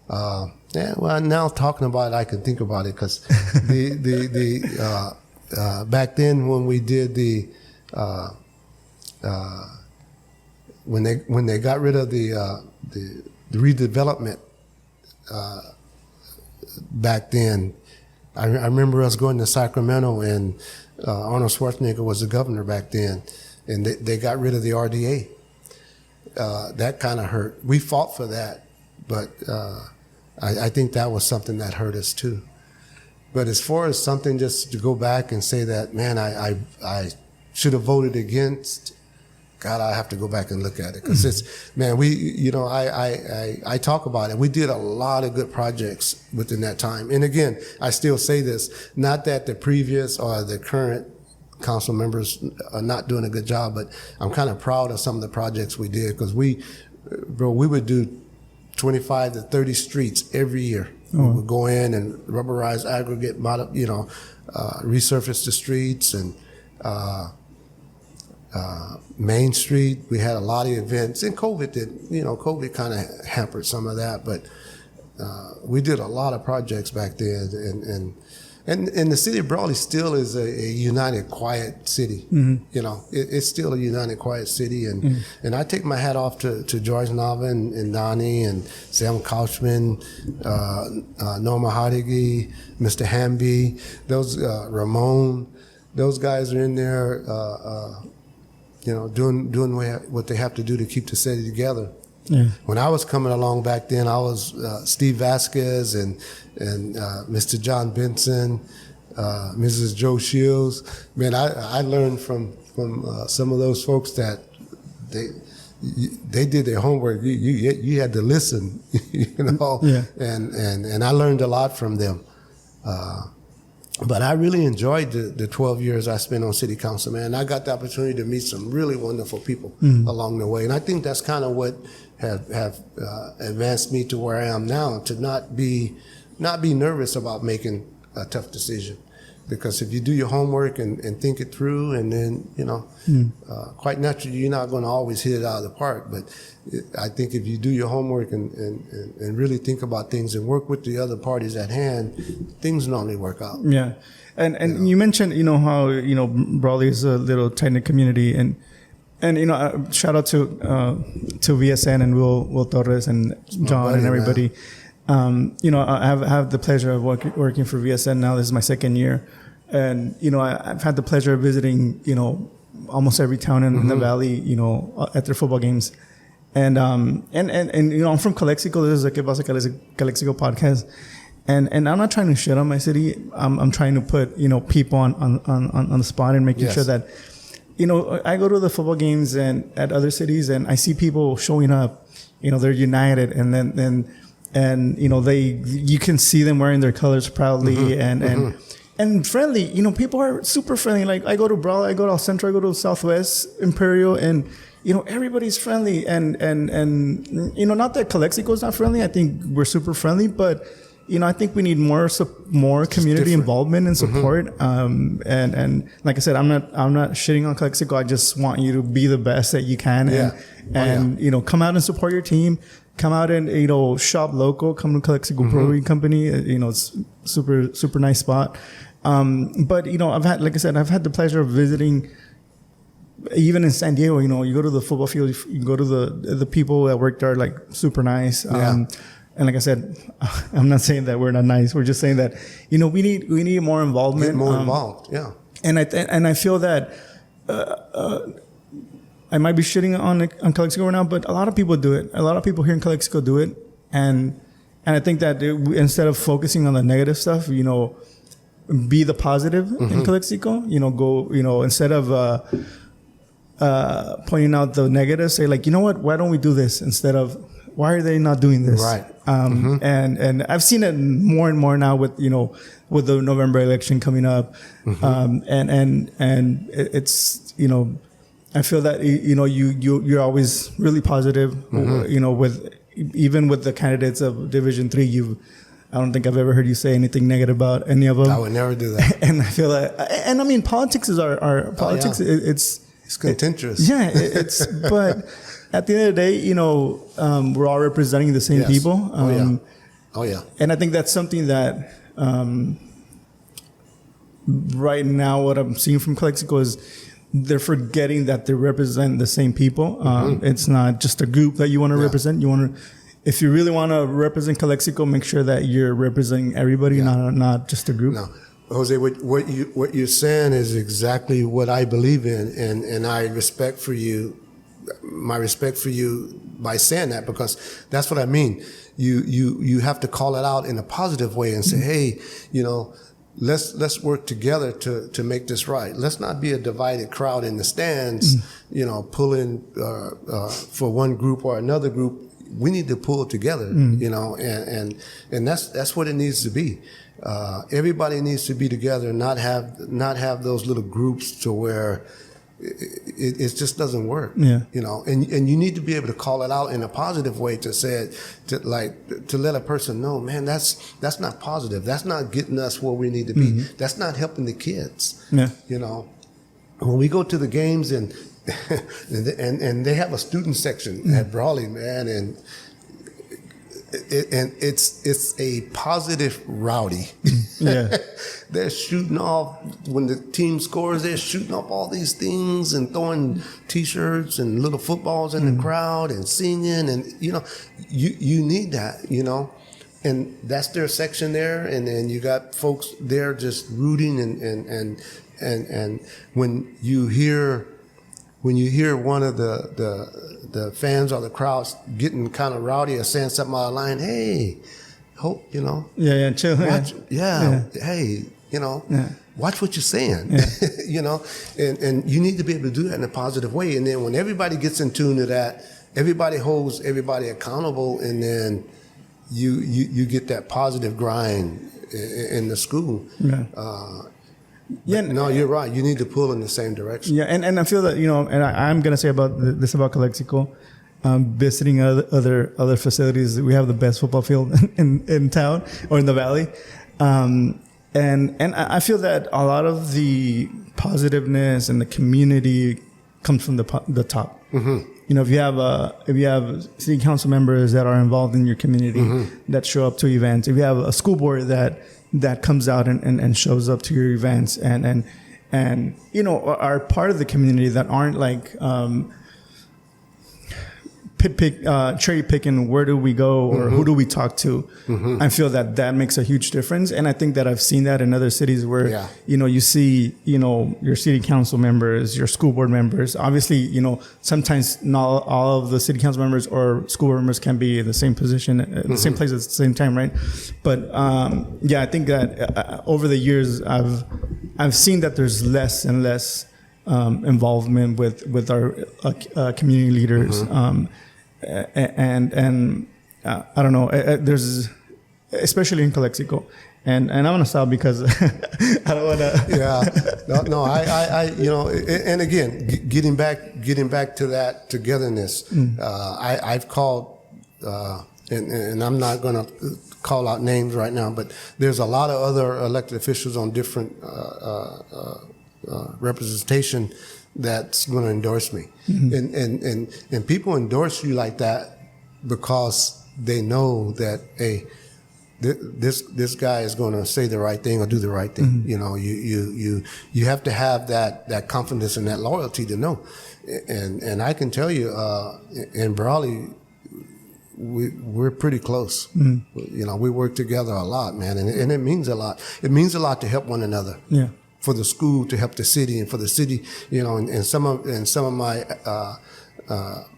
Speaker 2: Now talking about it, I can think about it, because back then when we did when they got rid of the redevelopment back then, I remember us going to Sacramento, and Arnold Schwarzenegger was the governor back then, and they got rid of the RDA. That kind of hurt. We fought for that, but I think that was something that hurt us too. But as far as something just to go back and say that, man, I should have voted against, God, I have to go back and look at it, because it's, man, I talk about it. We did a lot of good projects within that time. And again, I still say this, not that the previous or the current council members are not doing a good job, but I'm kind of proud of some of the projects we did, because we would do 25 to 30 streets every year. We would go in and rubberize, aggregate, resurface the streets and Main Street. We had a lot of events, and COVID kind of hampered some of that, but we did a lot of projects back then, and the city of Brawley still is a united, quiet city. It's still a united, quiet city, and I take my hat off to George Nava and Donnie and Sam Couchman, Norma Hotdogs, Mr. Hamby, those Ramon, those guys are in there, doing what they have to do to keep the city together. Yeah. When I was coming along back then, I was Steve Vasquez and Mr. John Benson, Mrs. Joe Shields. Man, I learned from some of those folks that they did their homework. You had to listen, Yeah. And I learned a lot from them. But I really enjoyed the 12 years I spent on city council, man. I got the opportunity to meet some really wonderful people along the way. And I think that's kind of what have advanced me to where I am now, to not be nervous about making a tough decision. Because if you do your homework and think it through, and then, quite naturally, you're not going to always hit it out of the park. But I think if you do your homework and really think about things and work with the other parties at hand, things normally work out.
Speaker 1: Yeah. And you mentioned, how, Brawley is a little tight-knit community. And shout out to VSN and Will Torres and John and everybody. I have the pleasure of working for VSN now. This is my second year. And, I've had the pleasure of visiting, almost every town in the valley, at their football games. And I'm from Calexico. This is a Pasa Calexico podcast. And I'm not trying to shit on my city. I'm trying to put, people on the spot and making sure that, I go to the football games and at other cities and I see people showing up, they're united, and then you can see them wearing their colors proudly and friendly. People are super friendly. Like, I go to Brawley, I go to El Centro, I go to Southwest, Imperial, and everybody's friendly. And not that Calexico is not friendly. I think we're super friendly, but I think we need more community involvement and support. And like I said, I'm not shitting on Calexico. I just want you to be the best that you can, and come out and support your team. Come out and shop local. Come to Calexico Brewing Company. It's super nice spot. But I've had the pleasure of visiting. Even in San Diego, you go to the football field. You go to the people that work there, like, super nice. And like I said, I'm not saying that we're not nice. We're just saying that we need more involvement.
Speaker 2: Get more involved. Yeah.
Speaker 1: And I feel that. I might be shitting on Calexico right now, but a lot of people do it. A lot of people here in Calexico do it. And I think that instead of focusing on the negative stuff, be the positive in Calexico. Go, instead of pointing out the negative, say, like, what, why don't we do this instead of, why are they not doing this?
Speaker 2: Right.
Speaker 1: And I've seen it more and more now with the November election coming up. And it's, I feel that you're always really positive. With the candidates of Division 3, I don't think I've ever heard you say anything negative about any of them.
Speaker 2: I would never do that.
Speaker 1: And I feel that, and I mean, politics is our politics.
Speaker 2: It's contentious.
Speaker 1: But at the end of the day, we're all representing the same people.
Speaker 2: Oh yeah.
Speaker 1: And I think that's something that right now, what I'm seeing from Calexico is, they're forgetting that they represent the same people. It's not just a group that you want to represent. If you really want to represent Calexico, make sure that you're representing everybody, not just a group.
Speaker 2: No, Jose, what you're saying is exactly what I believe in, and I respect for you. My respect for you by saying that, because that's what I mean. You have to call it out in a positive way and say, hey, let's work together to make this right. Let's not be a divided crowd in the stands, pulling for one group or another group. We need to pull together, and that's what it needs to be. Everybody needs to be together, and not have those little groups to where it just doesn't work.
Speaker 1: Yeah.
Speaker 2: You know, and you need to be able to call it out in a positive way to let a person know, man, that's not positive. That's not getting us where we need to be. That's not helping the kids.
Speaker 1: Yeah.
Speaker 2: You know, when we go to the games and they have a student section at Brawley, man, and it's a positive rowdy.
Speaker 1: Yeah.
Speaker 2: They're shooting off when the team scores. They're shooting off all these things and throwing T-shirts and little footballs in the crowd and singing, and you know, you need that, you know, and that's their section there, and then you got folks there just rooting and when you hear one of the fans or the crowds getting kind of rowdy or saying something out of line, hey, hope, you know.
Speaker 1: Yeah, chill.
Speaker 2: Watch, hey, you know, watch what you're saying, you know, and you need to be able to do that in a positive way. And then when everybody gets in tune to that, everybody holds everybody accountable, and then you get that positive grind in the school. No, you're right. You need to pull in the same direction.
Speaker 1: Yeah, and I feel that, you know, and I'm going to say about this about Calexico, visiting other facilities. We have the best football field in town or in the valley. And I feel that a lot of the positiveness and the community comes from the top. You know, if you have city council members that are involved in your community that show up to events, if you have a school board that comes out and shows up to your events and you know, are part of the community, that aren't like cherry picking, where do we go or who do we talk to. I feel that makes a huge difference, and I think that I've seen that in other cities where you know, you see, you know, your city council members, your school board members. Obviously, you know, sometimes not all of the city council members or school board members can be in the same position at the same place at the same time, right? But I think that over the years I've seen that there's less and less involvement with our community leaders. And I don't know, there's, especially in Calexico, and I'm gonna stop because I don't want to.
Speaker 2: No, I you know, and again, getting back to that togetherness. I've called, and I'm not gonna call out names right now, but there's a lot of other elected officials on different representation that's going to endorse me. And people endorse you like that because they know that, hey, this guy is going to say the right thing or do the right thing. You know, you have to have that confidence and that loyalty to know. And I can tell you, in Brawley, we're pretty close. You know, we work together a lot, man, and it means a lot. It means a lot to help one another. Yeah. For the school to help the city, and for the city, you know, and some of my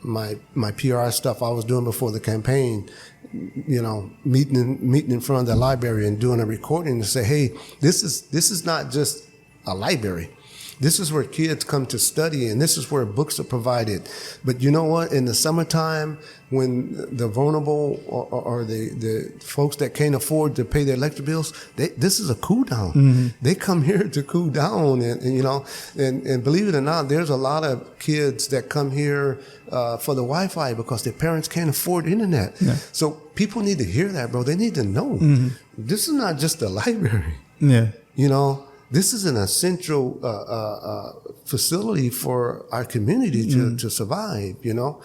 Speaker 2: my PR stuff I was doing before the campaign, you know, meeting in front of the library and doing a recording to say, hey, this is not just a library. This is where kids come to study, and this is where books are provided. But you know what? In the summertime, when the vulnerable or the folks that can't afford to pay their electric bills, this is a cool down. They come here to cool down, and you know, and believe it or not, there's a lot of kids that come here for the Wi-Fi because their parents can't afford internet. Yeah. So people need to hear that, bro. They need to know this is not just a library. Yeah, you know. This is an essential facility for our community to survive, you know.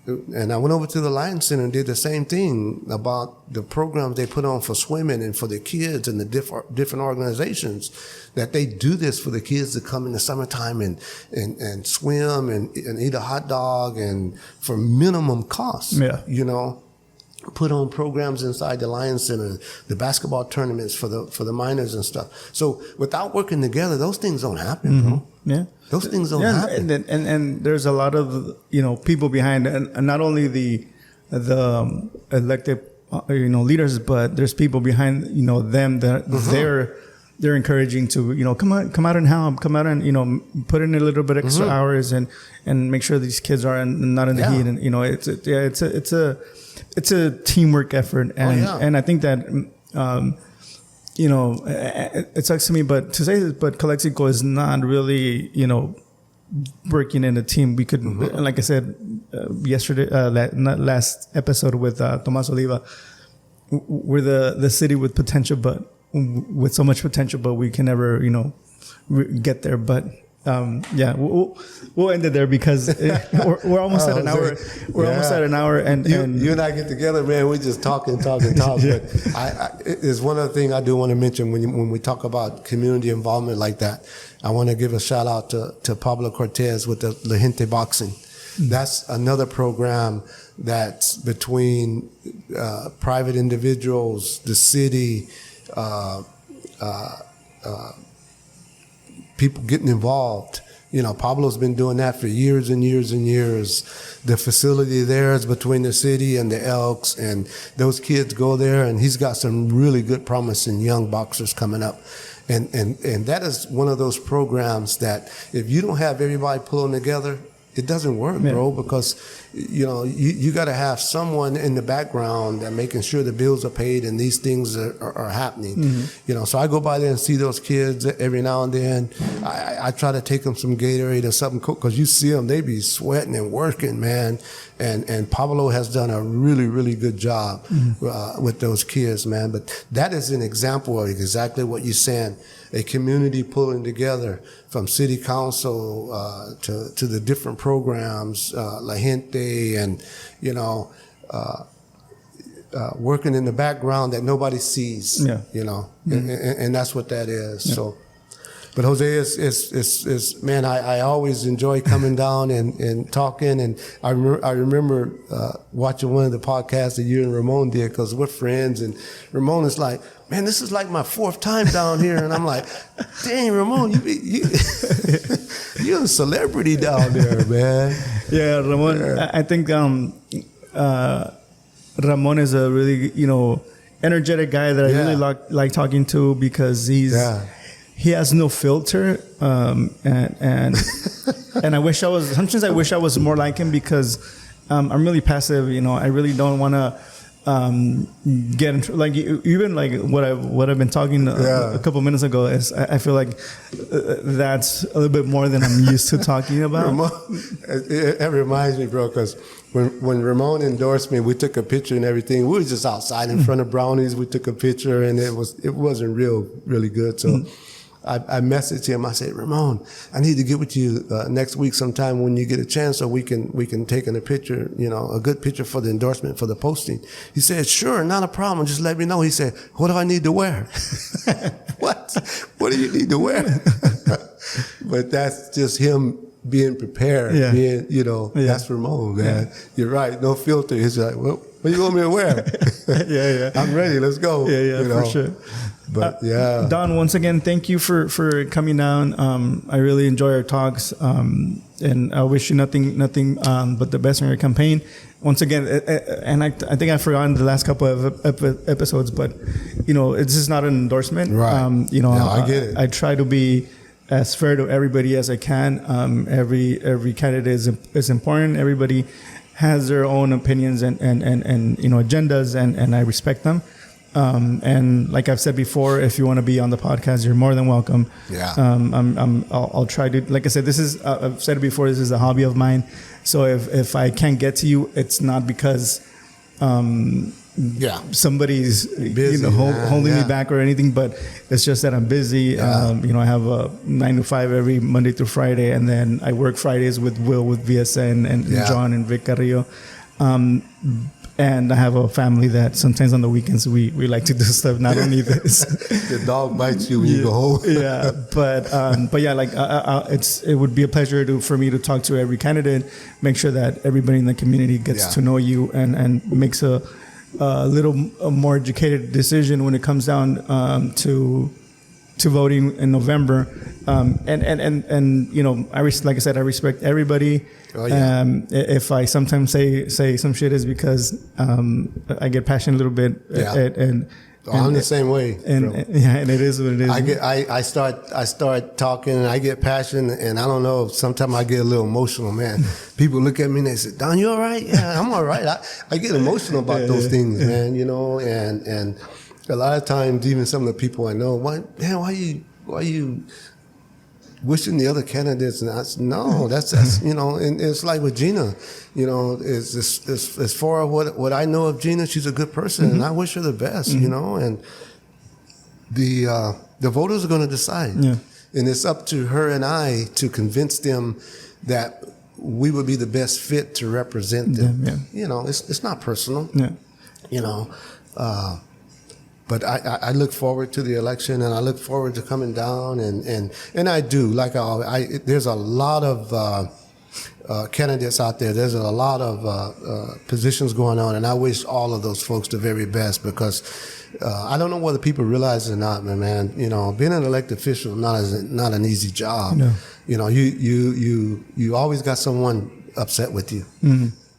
Speaker 2: And I went over to the Lions Center and did the same thing about the programs they put on for swimming and for the kids and the different organizations, that they do this for the kids to come in the summertime and swim and eat a hot dog and for minimum cost, you know. Put on programs inside the Lions Center, the basketball tournaments for the minors and stuff. So without working together, those things don't happen, bro. Yeah, those things don't happen.
Speaker 1: And there's a lot of, you know, people behind, and not only the elected you know, leaders, but there's people behind, you know, them that they're encouraging to, you know, come out and help, come out and, you know, put in a little bit extra hours and make sure these kids are not in the heat. And you know, it's a teamwork effort, and I think that you know, it sucks to me, but to say this, but Calexico is not really, you know, working in a team. We could, like I said yesterday, last episode with Tomas Oliva, we're the city with potential, but with so much potential, but we can never, get there. But we'll end it there because we're almost at an hour. We're almost at an hour, and
Speaker 2: you and I get together, man. We just talk. But it's one other thing I do want to mention when we talk about community involvement like that. I want to give a shout out to Pablo Cortez with the La Gente Boxing. That's another program that's between private individuals, the city, people getting involved. Pablo's been doing that for years and years and years. The facility there is between the city and the Elks, and those kids go there, and he's got some really good promising young boxers coming up. And that is one of those programs that if you don't have everybody pulling together, it doesn't work, bro, because you got to have someone in the background that making sure the bills are paid and these things are happening. So I go by there and see those kids every now and then. I try to take them some Gatorade or something, because you see them, they be sweating and working, man. And Pablo has done a really, really good job with those kids, man. But that is an example of exactly what you're saying. A community pulling together from city council to the different programs, La Gente, and working in the background that nobody sees. And that's what that is. Yeah. So, but Jose is man. I always enjoy coming down and talking. And I remember watching one of the podcasts that you and Ramon did, because we're friends. And Ramon is like, man, this is like my fourth time down here. And I'm like, dang, Ramon, you're a celebrity down there, man.
Speaker 1: Yeah, Ramon. Yeah. I think Ramon is a really, energetic guy that I really like talking to, because he has no filter. And I wish I was, sometimes I wish I was more like him, because I'm really passive. I really don't want to get into, like, even like what I've been talking a couple minutes ago is I feel like that's a little bit more than I'm used to talking about.
Speaker 2: It reminds me, bro, because when Ramon endorsed me, we took a picture and everything. We were just outside in front of Brownies. We took a picture, and it wasn't really good. So I messaged him. I said, Ramon, I need to get with you next week sometime when you get a chance, so we can take a picture, a good picture for the endorsement, for the posting. He said, sure, not a problem. Just let me know. He said, what do I need to wear? What do you need to wear? But that's just him being prepared. That's Ramon, man. Yeah. You're right. No filter. He's like, well, what do you want me to wear? I'm ready. Let's go.
Speaker 1: For sure.
Speaker 2: But
Speaker 1: Don, once again, thank you for coming down. I really enjoy our talks, and I wish you nothing but the best in your campaign. Once again, and I think I've forgotten the last couple of episodes, but this is not an endorsement.
Speaker 2: Right. I get it.
Speaker 1: I try to be as fair to everybody as I can. Every candidate is important. Everybody has their own opinions and agendas, and I respect them. And like I've said before, if you want to be on the podcast, you're more than welcome.
Speaker 2: Yeah.
Speaker 1: I'll try to, like I said, I've said it before, this is a hobby of mine. So if I can't get to you, it's not because, somebody's
Speaker 2: busy,
Speaker 1: holding me back or anything, but it's just that I'm busy. I have a 9 to 5 every Monday through Friday, and then I work Fridays with Will, with VSN, and John and Vic Carrillo. And I have a family that sometimes on the weekends we like to do stuff. Not only this,
Speaker 2: the dog bites you when you go home.
Speaker 1: but it would be a pleasure for me to talk to every candidate, make sure that everybody in the community gets to know you and makes a little more educated decision when it comes down to voting in November. Like I said, I respect everybody.
Speaker 2: Oh, yeah.
Speaker 1: If I sometimes say some shit, is because I get passionate a little bit.
Speaker 2: I'm the same way.
Speaker 1: And it is what it is.
Speaker 2: I start talking, and I get passionate, and I don't know, sometimes I get a little emotional, man. People look at me and they say, Don, you all right? Yeah, I'm all right. I get emotional about those things, man, and a lot of times, even some of the people I know, why you wishing the other candidates. And I said, no, that's you know, and it's like with Gina, you know, as far as what I know of Gina, she's a good person, and I wish her the best, you know, and the voters are going to decide. Yeah. And it's up to her and I to convince them that we would be the best fit to represent them. Yeah, yeah. You know, it's not personal. Yeah. You know, but I look forward to the election, and I look forward to coming down, and I do. Like there's a lot of candidates out there. There's a lot of positions going on, and I wish all of those folks the very best, because I don't know whether people realize it or not, man. You know, being an elected official not an easy job. No. You know, you always got someone upset with you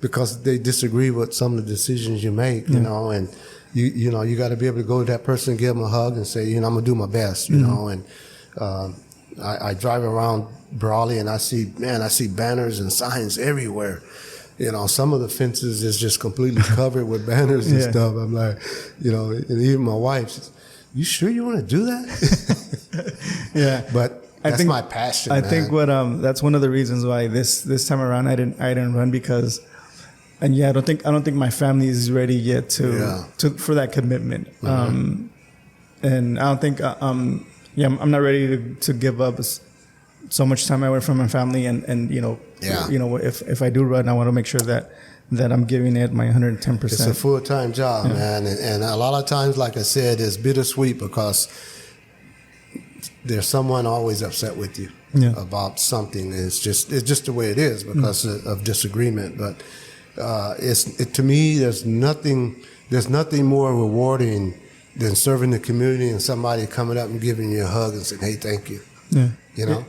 Speaker 2: because they disagree with some of the decisions you make. You know, and you know, you got to be able to go to that person, give them a hug, and say, you know, I'm gonna do my best. You know, and I drive around Brawley, and I see banners and signs everywhere. You know, some of the fences is just completely covered with banners and stuff. I'm like, you know, and even my wife says, "You sure you want to do that?" Yeah, but that's my passion. I think that's one of the reasons why this time around I didn't run, because, and I don't think my family is ready yet for that commitment. And I don't think I'm not ready to give up so much time away from my family, and you know, if I do run, I want to make sure that I'm giving it my 110%. It's a full-time job, man, and a lot of times, like I said, it's bittersweet because there's someone always upset with you about something. It's just the way it is because of disagreement. But to me, there's nothing more rewarding than serving the community and somebody coming up and giving you a hug and saying, "Hey, thank you." Yeah. You know,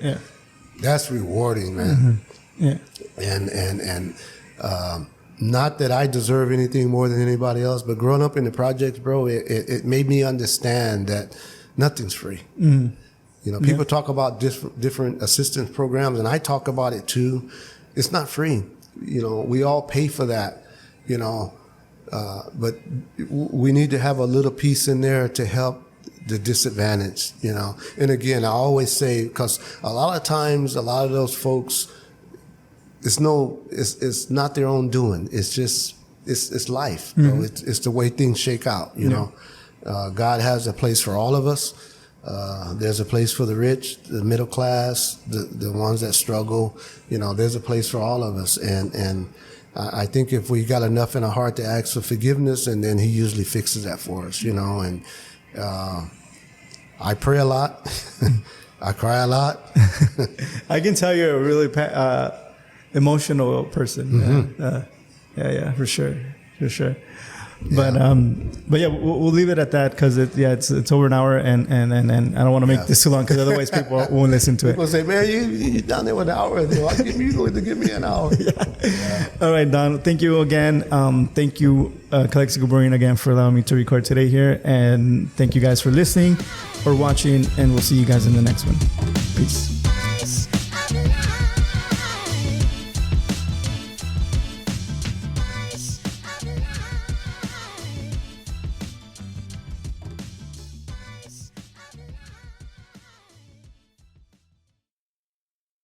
Speaker 2: that's rewarding, man. Yeah. And not that I deserve anything more than anybody else, but growing up in the projects, bro, it made me understand that nothing's free. You know, people talk about different assistance programs, and I talk about it too. It's not free. You know, we all pay for that, you know, but we need to have a little piece in there to help the disadvantaged, you know. And again, I always say, because a lot of times, a lot of those folks, it's not their own doing. It's just, it's life. You know? It's the way things shake out, you know. God has a place for all of us. There's a place for the rich, the middle class, the ones that struggle. You know, there's a place for all of us. And I think if we got enough in our heart to ask for forgiveness, and then He usually fixes that for us, you know. And I pray a lot. I cry a lot. I can tell you're a really emotional person. Yeah, for sure. But yeah, we'll leave it at that, because it's over an hour, and I don't want to make this too long, because otherwise people won't listen to it. People say, "Man, you down there with an hour? You going to give me an hour?" All right, Don. Thank you again. Thank you, Calexico Brewing, again, for allowing me to record today here, and thank you guys for listening or watching, and we'll see you guys in the next one. Peace.